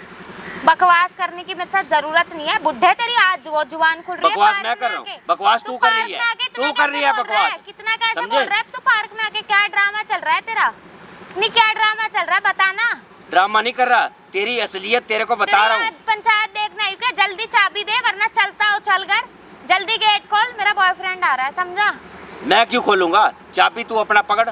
Speaker 4: बकवास करने की मेरे साथ जरूरत नहीं है। बुढ़े तेरी आज वो जुबान खुल रही है।
Speaker 2: बकवास
Speaker 4: पार्क
Speaker 2: मैं
Speaker 4: में
Speaker 2: कर रहा हूँ,
Speaker 4: आके।
Speaker 2: बकवास तू कर
Speaker 4: पार्क
Speaker 2: रही
Speaker 4: में
Speaker 2: है,
Speaker 4: आके इतना
Speaker 2: तू कर रही है
Speaker 4: कैसे बोल रहा
Speaker 2: बकवास।
Speaker 4: कितना कैसे
Speaker 2: समझे?
Speaker 4: बोल रहा है तू? पार्क में आके क्या ड्रामा चल रहा है तेरा? नहीं, क्या ड्रामा चल रहा है बताना।
Speaker 2: ड्रामा नहीं कर रहा, तेरी असलियत तेरे को बता रहा हूँ।
Speaker 4: पंचायत देखना है क्या? जल्दी चाबी दे वरना चलता हो चल घर। जल्दी गेट खोल, मेरा बॉयफ्रेंड आ रहा है, समझा?
Speaker 2: मैं क्यों खोलूंगा? चाबी तू अपना पकड़,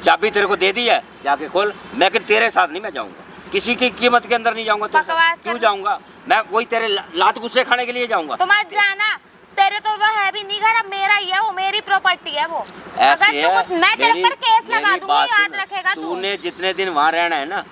Speaker 2: चाबी तेरे को दे दी है, जाके खोल। मैं कि तेरे साथ नहीं मैं जाऊंगा, किसी की कीमत के अंदर नहीं जाऊंगा तेरे
Speaker 4: बकवास
Speaker 2: साथ। क्यों
Speaker 4: कर-
Speaker 2: जाऊंगा? मैं वही तेरे लात गुस्से खाने के लिए जाऊंगा।
Speaker 4: तो मत जाना, तेरे तो वो है भी नहीं घर, अब मेरा ही है वो, मेरी प्रॉपर्टी है वो।
Speaker 2: ऐसे
Speaker 4: अगर तू
Speaker 2: है,
Speaker 4: कुछ मैं तेरे पर केस लगा
Speaker 2: मेरी
Speaker 4: दूंगी,
Speaker 2: बात
Speaker 4: याद
Speaker 2: सुन।
Speaker 4: रखेगा तू।
Speaker 2: तूने जितने दिन वहाँ रहना है ना,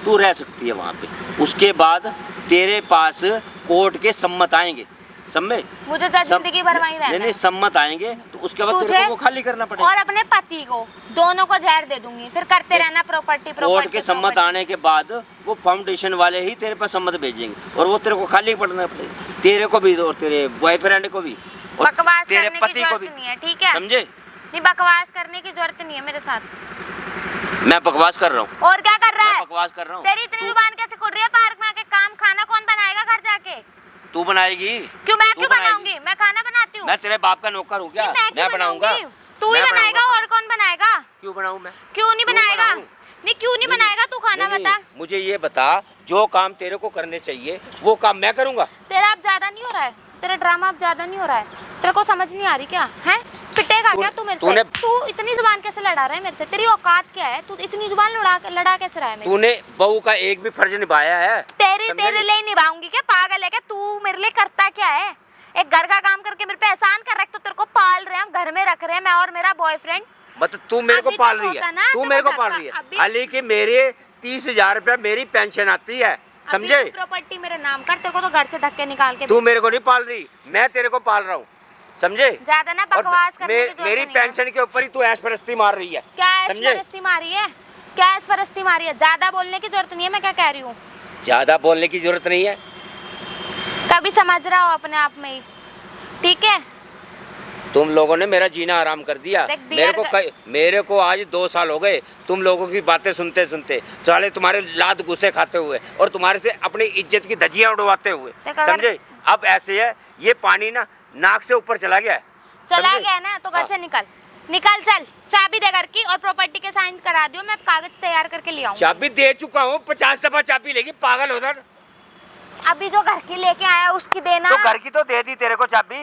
Speaker 2: तू रह सकती है वहाँ पे। उसके बाद तेरे पास कोर्ट के सम्मत आएंगे, समझे?
Speaker 4: मुझे जिंदगी भर वहीं रहना
Speaker 2: नहीं
Speaker 4: है।
Speaker 2: सम्मत आएंगे तो उसके बाद तेरे
Speaker 4: तुझे
Speaker 2: को वो खाली करना पड़ेगा।
Speaker 4: और अपने पति को, दोनों को जहर दे दूंगी, फिर करते रहना प्रॉपर्टी।
Speaker 2: कोर्ट के सम्मत आने के बाद वो फाउंडेशन वाले ही तेरे पास सम्मत भेजेंगे और वो तेरे को खाली पड़ना पड़ेगा, तेरे को भी और तेरे बॉयफ्रेंड को भी और
Speaker 4: बकवास
Speaker 2: तेरे
Speaker 4: करने की
Speaker 2: पति को भी,
Speaker 4: जरूरत नहीं है, ठीक है?
Speaker 2: समझे?
Speaker 4: नहीं, बकवास करने की जरूरत नहीं है मेरे साथ।
Speaker 2: मैं बकवास कर रहा हूँ,
Speaker 4: और क्या कर रहा
Speaker 2: मैं
Speaker 4: है?
Speaker 2: बकवास कर रहा हूँ।
Speaker 4: तेरी इतनी जुबान कैसे खुल रही है? पार्क में आके काम खाना कौन बनाएगा घर जाके?
Speaker 2: तू बनाएगी?
Speaker 4: क्यों? मैं
Speaker 2: तू
Speaker 4: क्यों
Speaker 2: बनाएगी?
Speaker 4: बनाऊंगी? मैं खाना बनाती हूँ।
Speaker 2: मैं तेरे बाप का नौकर हूँ क्या?
Speaker 4: नहीं, मैं क्यों
Speaker 2: बनाऊंगा।
Speaker 4: बनाऊंगी? तू ही
Speaker 2: मैं
Speaker 4: बनाएगा,
Speaker 2: बनाऊंगा।
Speaker 4: और कौन बनाएगा?
Speaker 2: क्यों बनाऊं मैं?
Speaker 4: क्यों नहीं
Speaker 2: क्यों
Speaker 4: बनाएगा?
Speaker 2: बनाऊं?
Speaker 4: नहीं, क्यों नहीं बनाएगा? तू खाना
Speaker 2: नहीं,
Speaker 4: बता।
Speaker 2: मुझे ये बता, जो काम तेरे को करने चाहिए वो काम मैं करूंगा।
Speaker 4: तेरा अब ज्यादा नहीं हो रहा है? तेरा ड्रामा अब ज्यादा नहीं हो रहा है? तेरे को समझ नहीं आ रही क्या? है पिटेगा क्या तू मेरे से? तू इतनी जुबान कैसे लड़ा रहा है मेरे से? तेरी औकात क्या है? तू इतनी जुबान लड़ा कैसे रहा है मेरी?
Speaker 2: तूने बहू का एक भी फर्ज निभाया है?
Speaker 4: तेरे
Speaker 2: समझे?
Speaker 4: लिए निभाऊंगी क्या? पागल है क्या तू? मेरे लिए करता क्या है? एक घर का काम करके मेरे पे एहसान कर रहा है, तो तेरे को पाल रहे हैं, हम घर में रख रहे हैं, मैं और मेरा बॉयफ्रेंड।
Speaker 2: मतलब तू मेरे को
Speaker 4: अभी
Speaker 2: पाल
Speaker 4: तक
Speaker 2: रही
Speaker 4: होता
Speaker 2: है,
Speaker 4: ना,
Speaker 2: तू
Speaker 4: तो
Speaker 2: मेरे को
Speaker 4: मैं
Speaker 2: पाल
Speaker 4: धक्का-
Speaker 2: रही है,
Speaker 4: अभी-
Speaker 2: हालांकि मेरे 30,000 रुपया मेरी पेंशन आती है, समझे?
Speaker 4: प्रॉपर्टी मेरे नाम कर, तेरे को तो घर से धक्के निकाल के
Speaker 2: तू मेरे को नहीं पाल रही, मैं तेरे को पाल रहा हूँ, समझे?
Speaker 4: ज्यादा ना
Speaker 2: और
Speaker 4: बकवास करने की जरूरत
Speaker 2: मेरी
Speaker 4: नहीं है।
Speaker 2: पेंशन के ऊपर ही तू ऐश परस्ती मार रही है,
Speaker 4: क्या ऐश
Speaker 2: समझे?
Speaker 4: परस्ती मारी है? क्या ऐश परस्ती मारी है? ज्यादा बोलने की जरूरत नहीं है, मैं क्या कह रही हूँ।
Speaker 2: ज्यादा बोलने की जरूरत नहीं है।
Speaker 4: कभी समझ रहा हो अपने आप में ही, ठीक है?
Speaker 2: तुम लोगों ने मेरा जीना आराम कर दिया।
Speaker 4: देख, बियर
Speaker 2: मेरे को आज 2 साल हो गए तुम लोगों की बातें सुनते सुनते, साले तुम्हारे लात गुस्से खाते हुए और तुम्हारे से अपनी इज्जत की धज्जियां उड़वाते हुए,
Speaker 4: देख, अगर-
Speaker 2: समझे। अब ऐसे है, ये पानी ना नाक से ऊपर चला गया है,
Speaker 4: चला
Speaker 2: समझे?
Speaker 4: गया ना तो घर
Speaker 2: हाँ।
Speaker 4: से निकल चल, चाबी दे घर की और प्रॉपर्टी के साइन करा दियो, मैं कागज तैयार करके ले आऊंगी।
Speaker 2: चाबी दे चुका हूँ, 50 दफा चाबी लेगी, पागल होता।
Speaker 4: अभी जो घर की लेके आया उसकी देना।
Speaker 2: तो घर की तो दे दी तेरे को चाबी,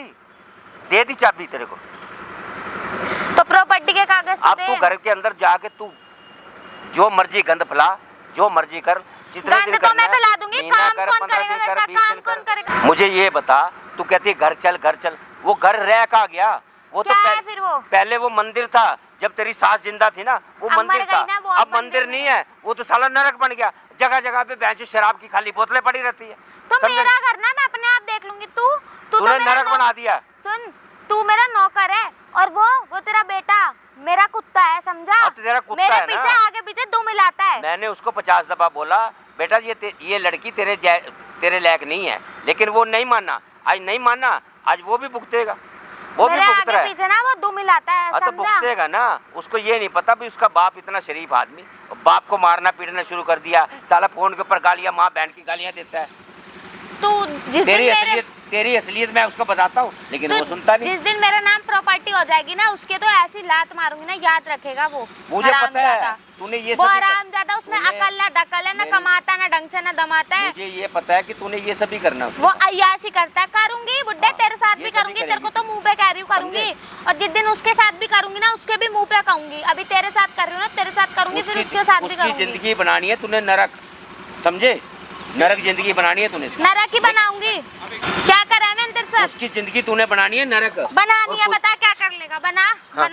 Speaker 2: दे दी चाबी तेरे को।
Speaker 4: तो प्रॉपर्टी के कागज तो
Speaker 2: अब
Speaker 4: दे।
Speaker 2: तू घर के अंदर जाके तू जो मर्जी गंद फैला, जो मर्जी कर, जितने
Speaker 4: गंद
Speaker 2: दिन
Speaker 4: तो
Speaker 2: करना
Speaker 4: मैं
Speaker 2: है,
Speaker 4: फैला दूंगी,
Speaker 2: महीना
Speaker 4: काम
Speaker 2: कर,
Speaker 4: कौन
Speaker 2: 15
Speaker 4: करेगा
Speaker 2: दिन कर,
Speaker 4: घर का,
Speaker 2: 20
Speaker 4: काम
Speaker 2: दिन
Speaker 4: कौन
Speaker 2: कर।
Speaker 4: करेगा?
Speaker 2: मुझे ये बता, तू कहती है घर चल घर चल, वो घर रह का गया? वो तो
Speaker 4: क्या है फिर वो?
Speaker 2: पहले वो मंदिर था, जब तेरी सास जिंदा थी ना, वो
Speaker 4: अब
Speaker 2: मंदिर
Speaker 4: मर गई
Speaker 2: था।
Speaker 4: ना वो,
Speaker 2: अब
Speaker 4: अब
Speaker 2: मंदिर
Speaker 4: मंदिर
Speaker 2: नहीं है, वो तो साला नरक बन गया। जगह जगह पे बेंच शराब की खाली बोतलें पड़ी रहती है।
Speaker 4: तो
Speaker 2: समझे?
Speaker 4: मेरा घर ना मैं अपने आप देख लूंगी। तू
Speaker 2: तूने
Speaker 4: मेरा
Speaker 2: नरक बना दिया।
Speaker 4: सुन, तू मेरा नौकर है और वो तेरा बेटा मेरा कुत्ता है, समझा?
Speaker 2: अब तो तेरा कुत्ता
Speaker 4: मेरे
Speaker 2: है ना।
Speaker 4: पीछे आगे पीछे दो मिलाता है।
Speaker 2: मैंने उसको 50 दफा बोला, बेटा ये लड़की तेरे लायक नहीं है, लेकिन वो नहीं माना। आज नहीं माना, आज वो भी भुगतेगा, वो भी
Speaker 4: मेरे
Speaker 2: भुगत रहा
Speaker 4: आगे
Speaker 2: है।
Speaker 4: पीछे ना वो दो मिलाता है,
Speaker 2: हाँ तो
Speaker 4: समझा?
Speaker 2: भुगतेगा ना। उसको ये नहीं पता भी उसका बाप इतना शरीफ आदमी, बाप को मारना पीटना शुरू कर दिया, साला फोन के ऊपर गालियां, माँ बहन की गालियां देता है।
Speaker 4: तू जिस दिन
Speaker 2: तेरी असलियत मैं उसको बताता हूँ, लेकिन वो सुनता नहीं।
Speaker 4: जिस दिन मेरा नाम प्रॉपर्टी हो जाएगी ना, उसके तो ऐसी लात मारूंगी ना, याद रखेगा वो।
Speaker 2: मुझे पता है
Speaker 4: हरामजादा।
Speaker 2: तूने ये
Speaker 4: वो
Speaker 2: सब
Speaker 4: हरामजादा, उसमें अकल ना दकल है, ना कमाता ना ढंग से ना दमाता है।
Speaker 2: मुझे ये पता है कि तूने ये सब भी करना उसको।
Speaker 4: वो अय्याशी करता है। करूंगी बुड्ढे, तेरे साथ
Speaker 2: ये
Speaker 4: भी
Speaker 2: सब भी
Speaker 4: करूंगी, तेरे को
Speaker 2: करेगी।
Speaker 4: तो मुंह पे कह रही हूँ करूंगी, और जिस दिन उसके साथ भी करूंगी ना, उसके भी मुंह पे कहूंगी। अभी तेरे साथ कर रही हूँ ना, तेरे साथ करूंगी, फिर उसके साथ भी
Speaker 2: उसकी
Speaker 4: करूंगी।
Speaker 2: जिंदगी बनानी है तूने नरक, समझे? नरक जिंदगी बनानी है तूने इसकी।
Speaker 4: नरक ही बनाऊंगी। क्या करा है मैंने तेरे साथ?
Speaker 2: उसकी जिंदगी तूने बनानी है नरक।
Speaker 4: बनानी है, बता क्या कर लेगा? बना
Speaker 2: हाँ।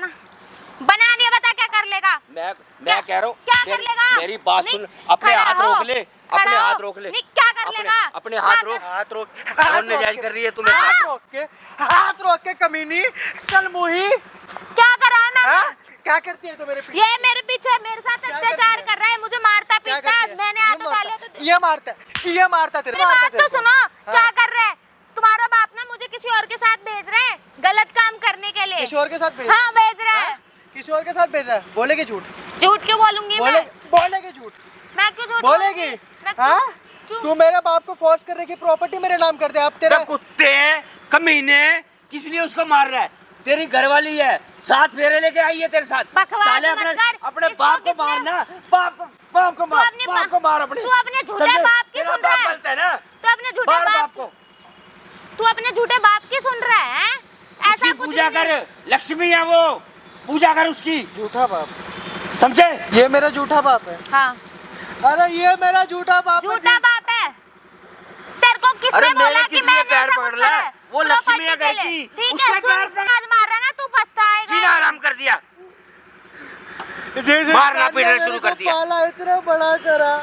Speaker 4: बनानी है, बता क्या कर लेगा?
Speaker 2: मैं कह रहा हूँ,
Speaker 4: क्या कर लेगा?
Speaker 2: मेरी बात
Speaker 4: नहीं,
Speaker 2: सुन, अपने
Speaker 4: खड़ा
Speaker 2: हाथ
Speaker 4: हो,
Speaker 2: रोक ले,
Speaker 4: खड़ा
Speaker 2: अपने
Speaker 4: हो।
Speaker 2: हाथ रोक ले।
Speaker 4: नहीं, क्या कर लेगा?
Speaker 2: अपने हाथ रोक,
Speaker 1: हाथ रोक,
Speaker 2: कौन नजायज कर रही है तुम्हें?
Speaker 1: हाथ रोक के कमीनी, चल मुही।
Speaker 4: क्या करा है मैंने?
Speaker 1: हाँ? क्या करती है तू मेरे पीछे?
Speaker 4: ये मेरे पीछे मेरे साथ
Speaker 1: क्या
Speaker 4: अत्याचार
Speaker 1: करती है?
Speaker 4: कर रहा है, मुझे मारता
Speaker 1: क्या
Speaker 4: पीटता
Speaker 1: करती
Speaker 4: है।
Speaker 1: है?
Speaker 4: मैंने
Speaker 1: ये
Speaker 4: हाथ उठा लिया तो
Speaker 1: ये मारता तेरे
Speaker 4: मेरी बात तो सुनो।
Speaker 1: हाँ।
Speaker 4: क्या कर रहे हैं तुम्हारा बाप ना? मुझे किसी और के साथ भेज रहे हैं गलत काम करने के लिए।
Speaker 1: किसी और के साथ भेज
Speaker 4: हाँ, भेज रहा है।
Speaker 1: किसी और के साथ भेज रहा है? बोलेगी झूठ?
Speaker 4: झूठ क्यों बोलूंगी मैं?
Speaker 1: बोलेगी झूठ?
Speaker 4: मैं क्यों झूठ
Speaker 1: बोलेगी?
Speaker 4: बोलूंगी? मैं
Speaker 1: हाँ?
Speaker 4: क्यों?
Speaker 1: तू मेरे बाप को फोर्स कर रही कि प्रॉपर्टी मेरे नाम कर दे। अब तेरा
Speaker 2: कुत्ते कमीने, किस लिए उसको मार रहा है? तेरी घरवाली है, 7 फेरे लेके आई है तेरे साथ।
Speaker 4: बकवास
Speaker 2: साले
Speaker 4: मत कर।
Speaker 2: अपने
Speaker 4: इसको
Speaker 2: बाप को
Speaker 4: किसने-
Speaker 2: मारना, बाप को मार,
Speaker 4: अपने
Speaker 2: बाप को मार अपने।
Speaker 4: तू अपने झूठे
Speaker 2: समझे?
Speaker 4: बाप की
Speaker 2: तेरा
Speaker 4: सुन रहा
Speaker 2: बाप
Speaker 4: है।
Speaker 2: गलत है ना,
Speaker 4: तू अपने झूठे
Speaker 2: मार
Speaker 4: बाप
Speaker 2: बाप को।
Speaker 4: तू अपने झूठे बाप की सुन रहा है? ऐसा
Speaker 2: उसकी
Speaker 4: कुछ
Speaker 2: पूजा
Speaker 4: नहीं
Speaker 2: कर,
Speaker 4: है।
Speaker 2: लक्ष्मी है वो, पूजा कर उसकी,
Speaker 1: झूठा बाप,
Speaker 2: समझे?
Speaker 1: ये मेरा झूठा बाप है।
Speaker 4: हाँ,
Speaker 1: अरे ये मेरा झूठा बाप है।
Speaker 4: झूठा बाप है। तेरे को किसने
Speaker 2: अरे
Speaker 4: बोला
Speaker 2: मेरे
Speaker 4: कि
Speaker 2: किस
Speaker 4: मैंने
Speaker 2: लिए पैर
Speaker 4: ऐसा कुछ
Speaker 2: पकड़ रहा
Speaker 4: करा
Speaker 2: है? वो लक्ष्मी है
Speaker 4: प्रॉपर्टी
Speaker 2: घर
Speaker 4: के लिए।
Speaker 2: की,
Speaker 4: ठीक
Speaker 2: उसके
Speaker 4: है,
Speaker 2: पैर
Speaker 4: सुन, आज मार रहा ना तू, पछताएगा।
Speaker 2: जीना आराम कर दिया,
Speaker 1: जिस
Speaker 2: मारना
Speaker 1: इंसान ने
Speaker 2: पीटना
Speaker 1: मेरे
Speaker 2: शुरू
Speaker 1: को
Speaker 2: कर दिया।
Speaker 1: पाला, इतना बड़ा करा,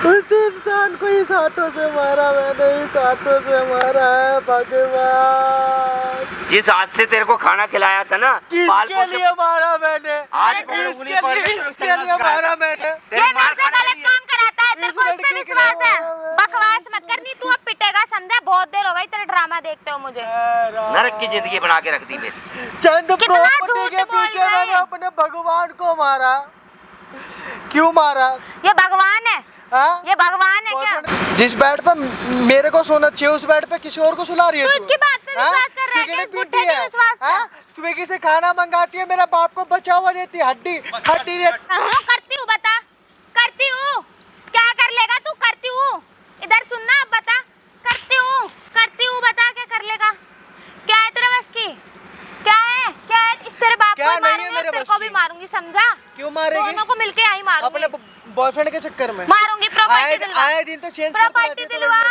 Speaker 1: उस इंसान को इस हाथों से मारा मैंने, इस हाथों से मारा है भगवान।
Speaker 2: जिस हाथ से तेरे को खाना खिलाया था ना,
Speaker 1: किसके लिए मारा मैंने?
Speaker 2: आज मेरे उंगली पकड़ के
Speaker 1: किसके लिए मारा मैंने?
Speaker 2: तेरे
Speaker 4: ये
Speaker 2: मार
Speaker 4: मेरे से
Speaker 2: खाने के
Speaker 4: गलत
Speaker 2: लिए।
Speaker 4: काम कराता है। तेरे
Speaker 1: इस
Speaker 4: को इस पे
Speaker 1: लड़की के
Speaker 4: विश्वास
Speaker 1: लिए
Speaker 4: है?
Speaker 1: मारा है।
Speaker 4: बकवास मत करनी, तू अब पिटेगा, समझा? बहुत देर हो गई तेरे ड्रामा देखते हो मुझे।
Speaker 2: नरक की जिंदगी बना के रख दी मेरी।
Speaker 1: चंद
Speaker 4: कितना
Speaker 1: प्रॉपर्टी
Speaker 4: झूठ
Speaker 1: के
Speaker 4: बोल
Speaker 1: पीछे
Speaker 4: रहे
Speaker 1: मैंने
Speaker 4: हैं।
Speaker 1: अपने भगवान को मारा। क्यों मारा?
Speaker 4: ये भगवान है,
Speaker 1: हाँ?
Speaker 4: ये भगवान है क्या?
Speaker 1: जिस बेड पे मेरे को सोना चाहिए, उस बेड पे किसी और को सुला रही है
Speaker 4: तू
Speaker 1: तू।
Speaker 4: इसकी बात पे
Speaker 1: हाँ?
Speaker 4: विश्वास कर रहा है कि
Speaker 1: सिगरेट
Speaker 4: इस बुड्ढे
Speaker 1: पीती
Speaker 4: पे
Speaker 1: है,
Speaker 4: विश्वास कर?
Speaker 1: हाँ? स्विगी से खाना मंगाती है, मेरे बाप को बचा हुआ देती है, हड्डी
Speaker 4: हाँ, करती हूँ, बता। करती हूँ, क्या कर लेगा तू? करती हूँ, इधर सुनना, अब बता। करती हूँ, बता क्या कर लेगा? क्या है तेरे बस की? क्या है? इस तेरे बाप
Speaker 1: क्या
Speaker 4: को भी
Speaker 1: नहीं है
Speaker 4: मारूंगी
Speaker 1: मेरे
Speaker 4: और तेरे
Speaker 1: बस
Speaker 4: को भी
Speaker 1: की?
Speaker 4: मारूंगी, समझा?
Speaker 1: क्यों मारेगी?
Speaker 4: दोनों को मिलके यहीं मारूंगी।
Speaker 1: अपने बॉयफ्रेंड के चक्कर में
Speaker 4: मारूंगी, प्रॉपर्टी दिलवा।
Speaker 1: आए दिन तो चेंज
Speaker 4: प्रॉपर्टी दिलवा।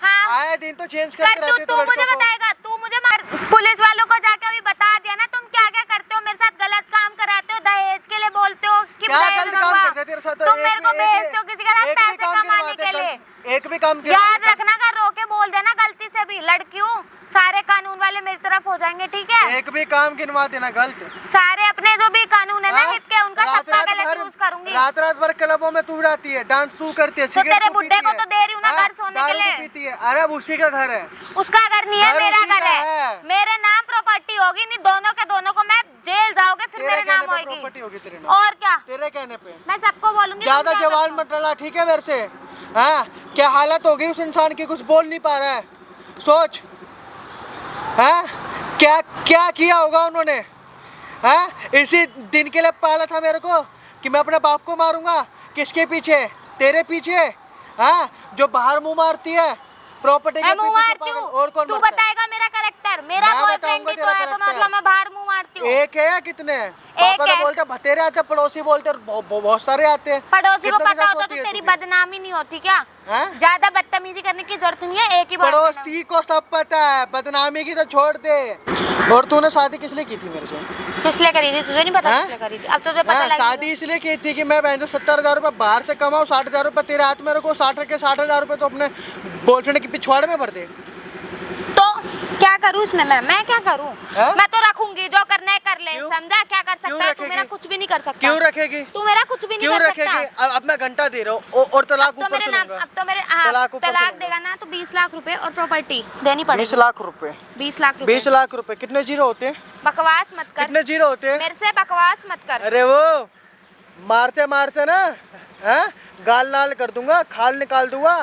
Speaker 4: हाँ,
Speaker 1: आए दिन तो चेंज करते
Speaker 4: कर
Speaker 1: रहते
Speaker 4: तू
Speaker 1: हो
Speaker 4: मुझे बताएगा, तू मुझे मार। पुलिस वालों को जाके अभी बता दिया ना तुम क्या क्या करते हो, मेरे साथ गलत काम कराते हो, दहेज के लिए बोलते हो कि
Speaker 1: क्या
Speaker 4: दहेज
Speaker 1: गलत काम
Speaker 4: मंगवा।
Speaker 1: करते हैं तेरे साथ?
Speaker 4: तुम मेरे को भेजते हो किसी के साथ पैसे कमाने के लिए।
Speaker 1: एक भी काम
Speaker 4: याद रखना, का रोके बोल देना गलती से भी, लड़की हूँ, सारे कानून वाले मेरी तरफ हो जाएंगे, ठीक है?
Speaker 1: एक भी काम गिनवा देना गलत।
Speaker 4: सारे अपने जो भी कानून है ना
Speaker 1: हाँ?
Speaker 4: हित के, उनका
Speaker 1: रात
Speaker 4: सबका
Speaker 1: रात
Speaker 4: गलत यूज करूंगी।
Speaker 1: रात भर क्लबों में तू जाती है, डांस तू करती है,
Speaker 4: तो
Speaker 1: सिगरेट
Speaker 4: तेरे
Speaker 1: तू
Speaker 4: बुड्ढे
Speaker 1: पीती
Speaker 4: को
Speaker 1: है,
Speaker 4: तो दे रही हूँ ना
Speaker 1: हाँ,
Speaker 4: घर सोने के
Speaker 1: दारू
Speaker 4: लिए।
Speaker 1: तू पीती है। अरे अब उसी का घर है,
Speaker 4: उसका घर नहीं है,
Speaker 1: घर
Speaker 4: मेरा
Speaker 1: उसी
Speaker 4: घर
Speaker 1: का
Speaker 4: है।
Speaker 1: है।
Speaker 4: मेरे नाम प्रॉपर्टी होगी, नहीं दोनों के दोनों को मैं जेल जाओगे फिर
Speaker 1: तेरे
Speaker 4: मेरे
Speaker 1: कहने
Speaker 4: नाम
Speaker 1: पे
Speaker 4: होगी।
Speaker 1: प्रॉपर्टी होगी तेरे नाम,
Speaker 4: और क्या,
Speaker 1: तेरे कहने पे।
Speaker 4: मैं सबको बोलूंगी।
Speaker 1: ज्यादा
Speaker 4: तुम क्या
Speaker 1: जवान
Speaker 4: करते हो?
Speaker 1: मत डला, ठीक है मेरे से। हाँ, क्या हालत हो गई उस इंसान की, कुछ बोल नहीं पा रहा है। सोच, हाँ क्या क्या किया होगा उन्होंने। हाँ, इसी दिन के लिए पाला था मेरे को कि मैं अपने बाप को मारूंगा। किसके पीछे? तेरे पीछे। हाँ, जो बाहर मुंह मारती है प्रॉपर्टी के
Speaker 4: मैं मुंह
Speaker 1: पीछे से
Speaker 4: मारती
Speaker 1: पागल।
Speaker 4: हूँ?
Speaker 1: और कौन
Speaker 4: तू
Speaker 1: मरता है?
Speaker 4: बताएगा मेरा करेक्टर? मेरा
Speaker 1: मैं
Speaker 4: बॉयफ्रेंड
Speaker 1: बताऊंगा
Speaker 4: ही तो
Speaker 1: तेरा
Speaker 4: है, तो
Speaker 1: character।
Speaker 4: मतलब मैं बाहर मुंह मारती हूँ?
Speaker 1: एक है या कितने हैं? पापा तो
Speaker 4: है।
Speaker 1: बोलते हैं तेरे आते, पड़ोसी बोलते हैं, बहुत सारे आते हैं।
Speaker 4: पड़ोसी को
Speaker 1: कितनों के
Speaker 4: पता
Speaker 1: साथ
Speaker 4: होता
Speaker 1: होती
Speaker 4: तो
Speaker 1: है
Speaker 4: तेरी
Speaker 1: तू?
Speaker 4: बदनामी नहीं होती क्या?
Speaker 1: हाँ?
Speaker 4: ज्यादा बदतमीजी करने की जरूरत नहीं है, एक ही बार
Speaker 1: पड़ोसी को सब पता है, बदनामी की तो छोड़ दे। और तूने शादी किस लिए की थी मेरे से?
Speaker 4: किस लिए करी थी? तुझे नहीं पता
Speaker 1: हाँ?
Speaker 4: किस लिए करी थी? अब तुझे पता
Speaker 1: हाँ,
Speaker 4: लग
Speaker 1: शादी इसलिए की थी कि मैं 70,000 रुपये बाहर से कमाऊँ, 60,000 रुपये तेरे हाथ में रखो, 60,000 रुपये तो अपने बॉयफ्रेंड के पिछवाड़े में भर दे।
Speaker 4: तो क्या करूँ इसमें? मैं क्या करूँ?
Speaker 1: हाँ?
Speaker 4: मैं तो रखूंगी, जो करना है कर ले।
Speaker 1: क्यों?
Speaker 4: समझा? क्या कर
Speaker 1: क्यों
Speaker 4: सकता है तू?
Speaker 1: रखेगी?
Speaker 4: मेरा कुछ भी नहीं कर सकता।
Speaker 1: क्यों रखेगी?
Speaker 4: तू मेरा कुछ भी नहीं
Speaker 1: क्यों
Speaker 4: कर
Speaker 1: रखेगी?
Speaker 4: सकता।
Speaker 1: अब मैं घंटा दे रहा हूँ और तलाक
Speaker 4: अब तो
Speaker 1: ऊपर
Speaker 4: मेरे
Speaker 1: से
Speaker 4: नाम,
Speaker 1: लूंगा।
Speaker 4: अब तो मेरे
Speaker 1: तलाक ऊपर से
Speaker 4: तलाक
Speaker 1: लूंगा।
Speaker 4: देगा ना तो 20 लाख रुपए और प्रॉपर्टी देनी पड़ेगी।
Speaker 1: 20 लाख रुपए?
Speaker 4: 20 लाख रुपए।
Speaker 1: 20 लाख रुपए कितने जीरो होते हैं?
Speaker 4: बकवास मत कर,
Speaker 1: कितने जीरो होते हैं?
Speaker 4: मेरे से बकवास मत कर।
Speaker 1: अरे वो मारते मारते ना, हैं, गाल लाल कर दूंगा, खाल निकाल दूंगा,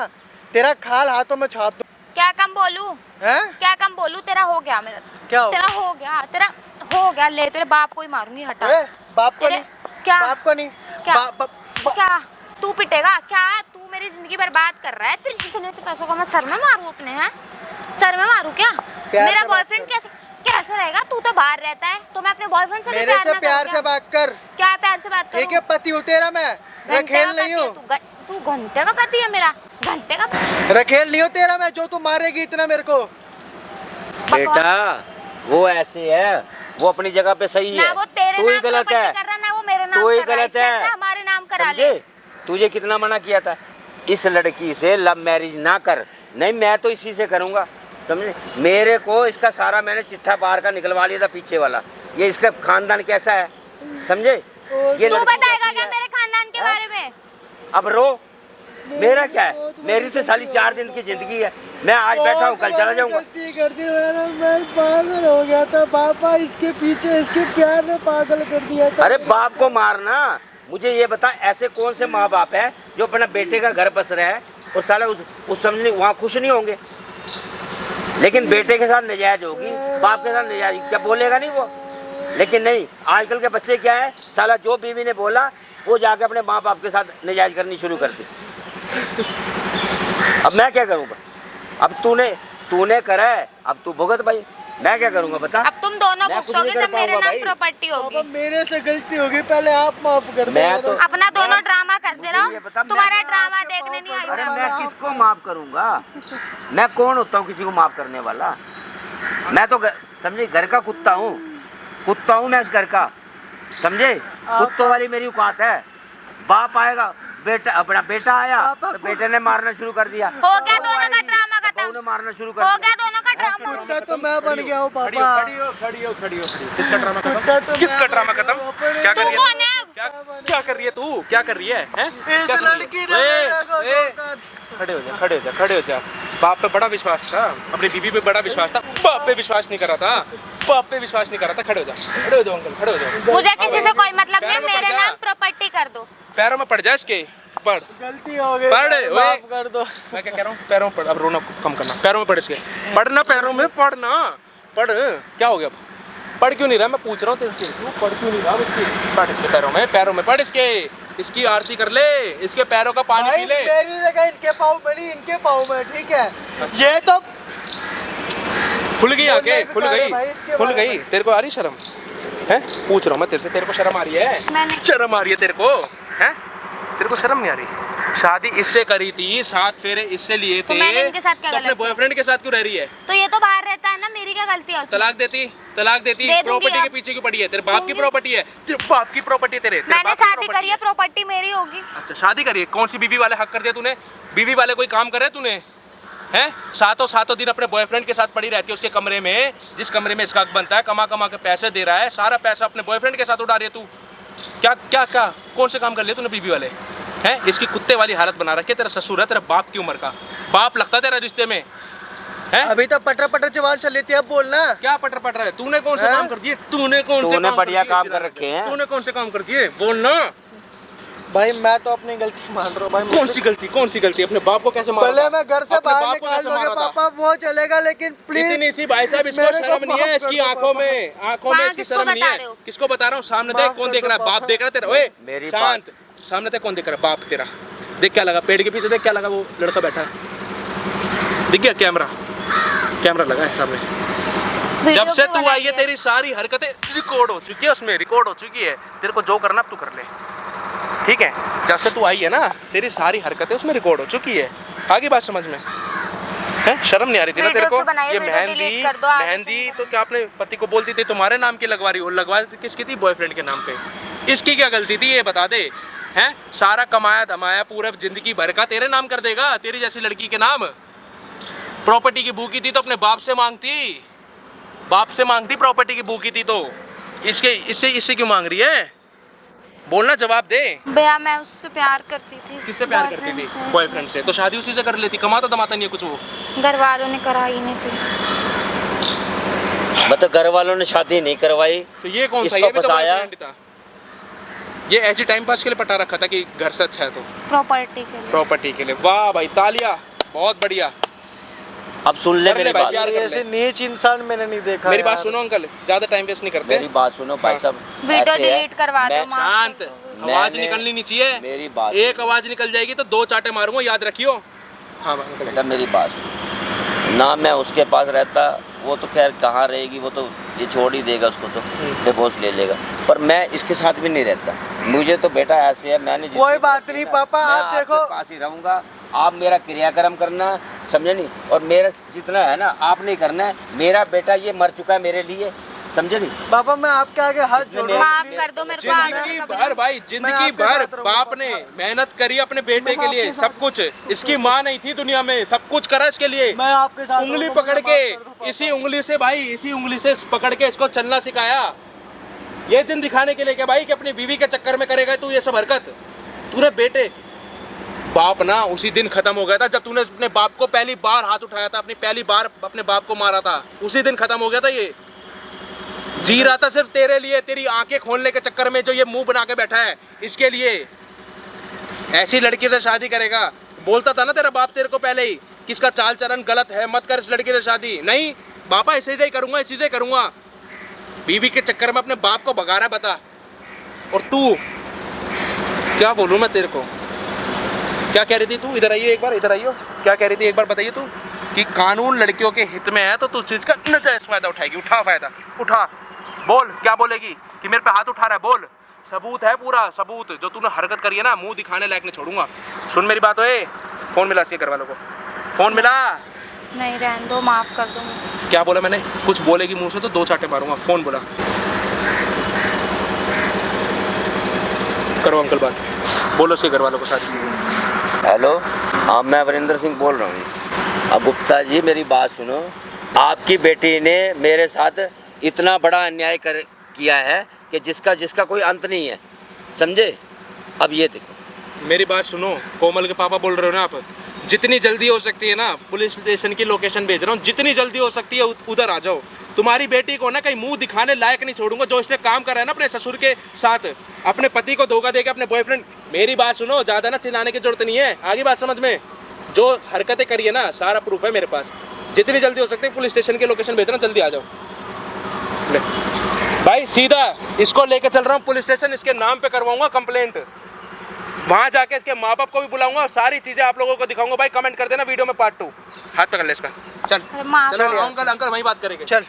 Speaker 1: तेरा खाल हाथों में छाप दूं।
Speaker 4: क्या कम बोलूं?
Speaker 1: हैं?
Speaker 4: क्या कम बोलूं? तेरा हो गया मेरा।
Speaker 1: क्या हो?
Speaker 4: तेरा हो गया, तेरा हो गया। ले तेरे बाप को ही मारूंगी, हटा।
Speaker 1: ए, बाप को
Speaker 4: तेरे-
Speaker 1: नहीं,
Speaker 4: क्या?
Speaker 1: बाप को नहीं,
Speaker 4: क्या?
Speaker 1: क्या?
Speaker 4: क्या तू पिटेगा? क्या तू मेरी जिंदगी बर्बाद कर रहा है? तेरे इतने से पैसों को मैं सर में मारूं अपने? हैं, सर में मारूं क्या?
Speaker 1: प्यार
Speaker 4: मेरा
Speaker 1: से बात
Speaker 4: बॉयफ्रेंड
Speaker 1: कर।
Speaker 4: कैसे कैसे रहेगा? तू तो बाहर रहता है, तो मैं अपने बॉयफ्रेंड से भी
Speaker 1: मेरे से
Speaker 4: ना
Speaker 1: प्यार
Speaker 4: करूं
Speaker 1: से
Speaker 4: क्या?
Speaker 1: बात कर।
Speaker 4: क्या प्यार से बात
Speaker 1: ठीक
Speaker 4: करूं?
Speaker 1: है, पति हूँ तेरा मैं,
Speaker 4: घंटे
Speaker 1: रखेल
Speaker 4: का
Speaker 1: नहीं
Speaker 4: पति है
Speaker 1: हूँ।
Speaker 4: तू घंटे का पति है मेरा, घंटे का।
Speaker 1: रखेल नहीं हूँ तेरा मैं, जो तू मारेगी इतना मेरे को।
Speaker 2: बेटा वो ऐसे है, वो अपनी जगह पे सही
Speaker 4: ना
Speaker 2: है,
Speaker 4: वो तेरे
Speaker 2: तू ही
Speaker 4: नाम
Speaker 2: गलत
Speaker 4: प्रॉपर्टी
Speaker 2: है,
Speaker 4: कर रहा है, ना वो मेरे नाम
Speaker 2: तू ही
Speaker 4: कर रहा है।
Speaker 2: गलत
Speaker 4: इससे
Speaker 2: है।
Speaker 4: अच्छा हमारे नाम करा ले।
Speaker 2: समझे? तुझे कितना मना किया था इस लड़की से लव मैरिज ना कर। नहीं, मैं तो इसी से करूंगा, समझे? मेरे को इसका सारा मैंने चिट्ठा बाहर का निकलवा लिया था, पीछे वाला। ये इसका खानदान कैसा है, समझे? ये
Speaker 4: तू
Speaker 2: लड़की
Speaker 4: बताएगा
Speaker 2: कैसी
Speaker 4: क्या
Speaker 2: है?
Speaker 4: मेरे खानदान के
Speaker 2: हाँ?
Speaker 4: बारे में?
Speaker 2: अब रो, मेरा क्या है? मेरी तो साली 4 दिन की जिंदगी है। मैं आज बैठा हूँ, कल चला जाऊंगा।
Speaker 1: गलती कर दी मैंने, मैं पागल हो गया था पापा, इसके पीछे इसके प्यार ने पागल कर दिया था।
Speaker 2: अरे बाप को मारना। मुझे ये बता, ऐसे कौन से माँ बाप है जो अपना बेटे का घर बस रहा है और साला उस समझने वहाँ खुश नहीं होंगे, लेकिन बेटे के साथ नजायज होगी, बाप के साथ नजायज, क्या बोलेगा नहीं वो? लेकिन नहीं, आजकल के बच्चे क्या है, साला जो बीवी ने बोला वो जाके अपने माँ बाप के साथ नजायज करनी शुरू कर दी। अब मैं क्या करूँगा? अब तूने करा है, अब तू भुगत भाई। मैं क्या करूँगा बता?
Speaker 4: अब तुम दोनों
Speaker 2: मैं कुछ
Speaker 4: भुगतोगे
Speaker 2: नहीं कर
Speaker 4: जब मेरे
Speaker 2: पाऊंगा
Speaker 4: नाम
Speaker 2: भाई।
Speaker 4: प्रॉपर्टी
Speaker 1: पापा
Speaker 4: होगी।
Speaker 1: मेरे से गलती होगी, पहले आप माफ कर दो।
Speaker 2: मैं तो
Speaker 4: अपना दोनों ड्रामा करते रहो,
Speaker 2: ये बता, मैं-
Speaker 4: तुम्हारा ड्रामा देखने नहीं आई
Speaker 2: अरे
Speaker 4: मैं।
Speaker 2: मैं किसको माफ करूंगा? मैं कौन होता हूँ किसी को माफ करने वाला? मैं तो समझे घर का कुत्ता हूँ, कुत्ता हूँ मैं इस घर का, समझे? कुत्तों वाली मेरी औकात है। बाप आएगा, बेटा अपना बेटा आया तो बेटे ने मारना शुरू कर दिया।
Speaker 4: हो गया दोनों का ड्रामा खत्म,
Speaker 2: बहू ने मारना शुरू कर
Speaker 4: हो
Speaker 2: दिया।
Speaker 4: गया दोनों का ड्रामा।
Speaker 1: कुत्ता तो मैं बन गया हूँ
Speaker 3: खड़ी
Speaker 1: पापा।
Speaker 3: हो, खड़ी हो, खड़ी हो, खड़ी हो, खड़ी हो। किसका ड्रामा
Speaker 1: कुत्ता
Speaker 3: खत्म?
Speaker 1: तो
Speaker 3: किसका
Speaker 1: मैं
Speaker 3: ड्रामा
Speaker 1: बन
Speaker 3: खत्म?
Speaker 1: गया हूँ।
Speaker 3: क्या
Speaker 4: तू
Speaker 3: कर रही
Speaker 4: कौन
Speaker 3: है?
Speaker 4: है अब?
Speaker 3: क्या कर रही है तू? क्या कर रही है? हैं?
Speaker 1: इस
Speaker 3: क्या कर रही है?
Speaker 1: लड़की ने
Speaker 3: ए,
Speaker 1: मेरे को
Speaker 3: ए,
Speaker 1: धोखा
Speaker 3: खड़े हो जा, खड़े हो जा, खड़े हो जा। बाप पे बड़ा विश्वास था, अपनी बीवी पे बड़ा विश्वास था, बाप पे विश्वास नहीं कर रहा था, बाप पे विश्वास नहीं कर रहा था। खड़े हो जा, खड़े हो जाओ अंकल, खड़े हो जाओ।
Speaker 4: मुझे किसी से कोई मतलब नहीं,
Speaker 3: पैरों में
Speaker 4: मेरे
Speaker 3: पड़ जा।
Speaker 4: नाम प्रॉपर्टी कर दो।
Speaker 3: पैरों में पड़ जा इसके, पड़।
Speaker 1: गलती हो गई,
Speaker 3: पढ़, ओए।
Speaker 1: माफ कर दो।
Speaker 3: मैं क्या कह रहा हूँ, पैरों में पड़। अब रोना कम करना, पैरों में पड़ इसके, पढ़ना, पैरों में पढ़ना, पढ़। क्या हो गया? पढ़ क्यों नहीं रहा? मैं पूछ रहा हूँ तेरे से, तू पढ़ क्यों नहीं रहा? इसकी पढ़, इसके पैरों में पढ़ इसके, इसकी आरती कर ले, इसके पैरों का पानी
Speaker 1: भाई
Speaker 3: पी ले।
Speaker 1: मेरी जगह इनके पाँव में नहीं, इनके पाँव में, ठीक है? ये तो
Speaker 3: खुल गई आके,
Speaker 1: बोलने
Speaker 3: खुल
Speaker 1: भी
Speaker 3: गई,
Speaker 1: भाई इसके
Speaker 3: खुल
Speaker 1: बारे
Speaker 3: गई। तेरे को आ रही शर्म है? पूछ रहा हूँ मैं तेरे से, तेरे को शर्म आ रही है?
Speaker 4: मैंने
Speaker 3: शर्म आ रही है तेरे को? हैं? तेरे को शर्म नहीं आ रही? शादी इससे करी थी, 7 फेरे इससे लिए थे,
Speaker 4: तो मैंने इनके साथ क्या
Speaker 3: तो अपने
Speaker 4: गलत किया?
Speaker 3: बॉयफ्रेंड के साथ क्यों रह रही है?
Speaker 4: तो ये तो बाहर रहता है ना, मेरी क्या गलती है उसमें?
Speaker 3: तलाक देती,
Speaker 4: दे दूंगी
Speaker 3: प्रॉपर्टी के
Speaker 4: अब।
Speaker 3: पीछे क्यों पड़ी है? तेरे बाप की
Speaker 4: दूंगी।
Speaker 3: प्रॉपर्टी है, तेरे बाप की प्रॉपर्टी, तेरे
Speaker 4: मैंने
Speaker 3: बाप की
Speaker 4: शादी
Speaker 3: property
Speaker 4: करी है, प्रॉपर्टी मेरी होगी।
Speaker 3: अच्छा, शादी करी है? कौन सी बीवी वाले हक कर दिया तूने? बीवी वाले कोई काम करे तूने? हैं? सातों दिन अपने बॉयफ्रेंड के साथ पड़ी रहती है उसके कमरे में, जिस कमरे में इसका हक बनता है, कमा कमा के पैसे दे रहा है, सारा पैसा अपने बॉयफ्रेंड के साथ उड़ा रही है तू। क्या क्या क्या कौन से काम कर लिए तूने बीबी वाले हैं? इसकी कुत्ते वाली हालत बना रखी है। तेरा ससुर है, तेरा बाप की उम्र का बाप लगता है तेरा रिश्ते में है।
Speaker 1: अभी तो पटर पटर जवान चल लेती है, अब बोलना।
Speaker 3: क्या पटर पटर है? तूने कौन से काम कर दिए? तूने कौन से
Speaker 2: बढ़िया काम कर रखे हैं।
Speaker 3: तूने कौन से काम कर दिए? बोलना
Speaker 1: भाई मैं तो अपनी गलती मान रहा हूँ भाई।
Speaker 3: कौन सी गलती? कौन सी गलती? अपने बाप को कैसे मारा?
Speaker 1: पहले मैं घर से
Speaker 3: अपने
Speaker 1: बाहर
Speaker 3: बाप को
Speaker 1: निकाल
Speaker 3: कैसे
Speaker 1: दोगे
Speaker 3: मारा था?
Speaker 1: पापा, वो चलेगा, लेकिन प्लीज
Speaker 3: इतनी सी भाई साहब, इसको
Speaker 1: मेरे को
Speaker 3: शर्म नहीं है
Speaker 1: माफ
Speaker 3: इसकी
Speaker 1: कर दो
Speaker 3: आंखों
Speaker 1: पापा।
Speaker 3: में, आंखों में
Speaker 4: वहाँ
Speaker 3: इसकी
Speaker 4: किसको
Speaker 3: शर्म नहीं
Speaker 4: बता
Speaker 3: है।
Speaker 4: रहे हो?
Speaker 3: किसको बता रहा हूँ? सामने देख,
Speaker 1: माफ
Speaker 3: कौन
Speaker 1: कर
Speaker 3: देख
Speaker 1: दो
Speaker 3: रहा है? बाप
Speaker 1: पापा।
Speaker 3: देख रहा है तेरा। ओए
Speaker 2: मेरी
Speaker 3: शांत, सामने देख, कौन देख रहा है? बाप तेरा। देख क्या लगा पेड़ के पीछे, देख क्या लगा, वो लड़का बैठा है, दिख गया? कैमरा, कैमरा लगा है सामने।
Speaker 4: वीडियो
Speaker 3: जब से
Speaker 4: भी
Speaker 3: तू आई है
Speaker 4: बनाई
Speaker 3: तेरी सारी हरकतें रिकॉर्ड हो चुकी है, उसमें रिकॉर्ड हो चुकी है। तेरे को जो करना अब तू कर ले, ठीक है? जब से तू आई है ना, तेरी सारी हरकतें उसमें रिकॉर्ड हो चुकी है। आगे बात समझ में है? शर्म नहीं आ रही थी ना तेरे को?
Speaker 4: वीडियो तो बनाई,
Speaker 3: ये
Speaker 4: वीडियो
Speaker 3: मेहंदी,
Speaker 4: डिलीट कर दो, आगे से
Speaker 3: मेहंदी तो क्या अपने पति को बोलती थी तुम्हारे नाम की लगवा रही हो? लगवा रही थी किसकी थी? बॉयफ्रेंड के नाम पे। इसकी क्या गलती थी ये बता दे? हैं? सारा कमाया धमाया पूरा जिंदगी भर का तेरे नाम कर देगा, तेरी जैसी लड़की के नाम। प्रॉपर्टी की भूखी थी तो अपने बाप से मांगती, बाप से मांगती। प्रॉपर्टी की भूखी थी तो इससे क्यों मांग रही है? बोलना, जवाब दे।
Speaker 4: भैया मैं उससे प्यार करती थी।
Speaker 3: किससे प्यार करती थी? बॉयफ्रेंड से। तो शादी उसी से कर लेती, कमाता दमाता नहीं है कुछ वो।
Speaker 4: घर वालों ने कराई नहीं थी।
Speaker 2: मतलब घर वालों ने शादी नहीं करवाई
Speaker 3: तो ये कौन सा?
Speaker 2: इसको
Speaker 3: ये भी तो
Speaker 2: फंसाया।
Speaker 3: बॉयफ्रेंड था। ये ऐसी टाइम पास के लिए पटा रखा था कि घर से अच्छा है तो
Speaker 4: प्रॉपर्टी के लिए।
Speaker 3: प्रॉपर्टी के लिए। वाह भाई, तालियां, बहुत बढ़िया।
Speaker 2: अब सुन ले
Speaker 3: कर ले
Speaker 2: मेरी
Speaker 3: भाई,
Speaker 2: बात।
Speaker 3: प्यार कर ले।
Speaker 1: ऐसे नीच इंसान मैंने नहीं देखा
Speaker 3: मेरी बात
Speaker 1: यार।
Speaker 3: सुनो अंकल, ज्यादा टाइम वेस्ट नहीं करते।
Speaker 2: मेरी बात सुनो भाई साहब,
Speaker 4: वीडियो
Speaker 2: ऐसे है,
Speaker 4: डिलीट करवा दो,
Speaker 2: मैं-
Speaker 4: माफ
Speaker 3: शांत,
Speaker 4: कर दो।
Speaker 3: आवाज
Speaker 2: मैंने-
Speaker 3: निकलनी नहीं चाहिए।
Speaker 2: मेरी बात
Speaker 3: एक आवाज निकल जाएगी तो 2 चाटे मारूंगा, याद रखियो। हाँ अंकल।
Speaker 2: बेटा मेरी बात सुन। ना मैं उसके पास रहता, वो तो खैर कहाँ रहेगी, वो तो ये छोड़ ही देगा उसको, तो डिवोर्स ले लेगा। पर मैं इसके साथ भी नहीं रहता। मुझे तो बेटा ऐसे है, मैंने जितनी
Speaker 1: कोई बात
Speaker 2: गलती
Speaker 1: नहीं
Speaker 2: ना,
Speaker 1: पापा,
Speaker 2: मैं
Speaker 1: आप
Speaker 2: आपके
Speaker 1: देखो।
Speaker 2: पास ही रहूंगा। आप मेरा क्रियाक्रम करना, समझे नहीं? और मेरा जितना है ना आप नहीं करना है। मेरा बेटा ये मर चुका है मेरे लिए, समझे नहीं?
Speaker 1: पापा मैं आपके आगे हाथ
Speaker 2: इसने
Speaker 1: जोड़
Speaker 2: मेरे-
Speaker 1: रहा हूँ।
Speaker 4: माफ कर दो मेरे को।
Speaker 3: जिंदगी
Speaker 4: आगे से
Speaker 3: भर भाई, जिंदगी
Speaker 1: आपके
Speaker 3: भर
Speaker 1: साथ रहूंगा
Speaker 3: बाप ने मेहनत करी अपने बेटे के लिए, सब कुछ। इसकी माँ नहीं थी दुनिया में, सब कुछ करा इसके लिए।
Speaker 1: मैं आपके साथ
Speaker 3: उंगली
Speaker 1: रहूंगा,
Speaker 3: पकड़
Speaker 1: मुझे
Speaker 3: के,
Speaker 1: माफ कर दो पापा।
Speaker 3: इसी उंगली से भाई, इसी उंगली से पकड़ के इसको चलना सिखाया। ये दिन दिखाने के लिए क्या भाई कि अपनी बीवी के चक्कर में करेगा तू ये सब हरकत? तूने बेटे, बाप ना उसी दिन खत्म हो गया था जब तूने अपने बाप को पहली बार हाथ उठाया था, अपनी पहली बार अपने बाप को मारा था, उसी दिन खत्म हो गया था। ये जी रहा था सिर्फ तेरे लिए, तेरी आंखें खोलने के चक्कर में जो ये मुंह बना के बैठा है, इसके लिए। ऐसी लड़की से शादी करेगा? बोलता था ना तेरा बाप तेरे को पहले ही कि इसका चाल चलन गलत है, मत कर इस लड़की से शादी। नहीं बापा, ऐसे ही करूंगा, इसी से करूंगा। बीवी के चक्कर में अपने बाप को भगा रहा है, बता। और तू क्या बोलूं मैं तेरे को? क्या कह रही थी तू? इधर आइए एक बार, इधर आइयो। क्या कह रही थी एक बार बताइए तू? कि कानून लड़कियों के हित में है तो तू उस चीज का नजायज फायदा उठाएगी। उठा फायदा, उठा। बोल, क्या बोलेगी कि मेरे पे हाथ उठा रहा है? बोल, सबूत है पूरा सबूत। जो तूने हरकत करी है ना, मुंह दिखाने लायक नहीं छोड़ूंगा। सुन मेरी बात, ओए फोन मिला इसके घर वालों को, फोन मिला।
Speaker 4: नहीं रहने दो, माफ कर दो मुझे।
Speaker 3: क्या बोला मैंने? कुछ बोलेगी मुंह से तो 2 चाटे मारूंगा। फोन बोला, करो अंकल बात, बोलो इसके घर वालों को शादी।
Speaker 2: हेलो, हाँ मैं वरिंदर सिंह बोल रहा हूँ। अब गुप्ता जी मेरी बात सुनो। आपकी बेटी ने मेरे साथ इतना बड़ा अन्याय किया है कि जिसका कोई अंत नहीं है, समझे? अब ये देखो
Speaker 3: मेरी बात सुनो, कोमल के पापा बोल रहे हो ना आप, जितनी जल्दी हो सकती है ना, पुलिस स्टेशन की लोकेशन भेज रहा हूँ, जितनी जल्दी हो सकती है उधर आ जाओ। तुम्हारी बेटी को ना कहीं मुंह दिखाने लायक नहीं छोड़ूंगा। जो इसने काम करा है ना अपने ससुर के साथ, अपने पति को धोखा देके अपने बॉयफ्रेंड। मेरी बात सुनो, ज़्यादा ना चिल्लाने की जरूरत नहीं है, आगे बात समझ में। जो हरकतें करी है ना, सारा प्रूफ है मेरे पास। जितनी जल्दी हो सकती है पुलिस स्टेशन की लोकेशन भेजना, जल्दी आ जाओ। ले भाई, सीधा इसको लेके चल रहा हूँ पुलिस स्टेशन, इसके नाम पे करवाऊंगा कंप्लेंट। वहाँ जाके इसके माँ बाप को भी बुलाऊंगा और सारी चीज़ें आप लोगों को दिखाऊंगा। भाई कमेंट कर देना वीडियो में पार्ट 2। हाथ पकड़ ले इसका, चल
Speaker 4: अरे माफ
Speaker 3: चलो अंकल, अंकल वहीं बात करेंगे।
Speaker 1: चल।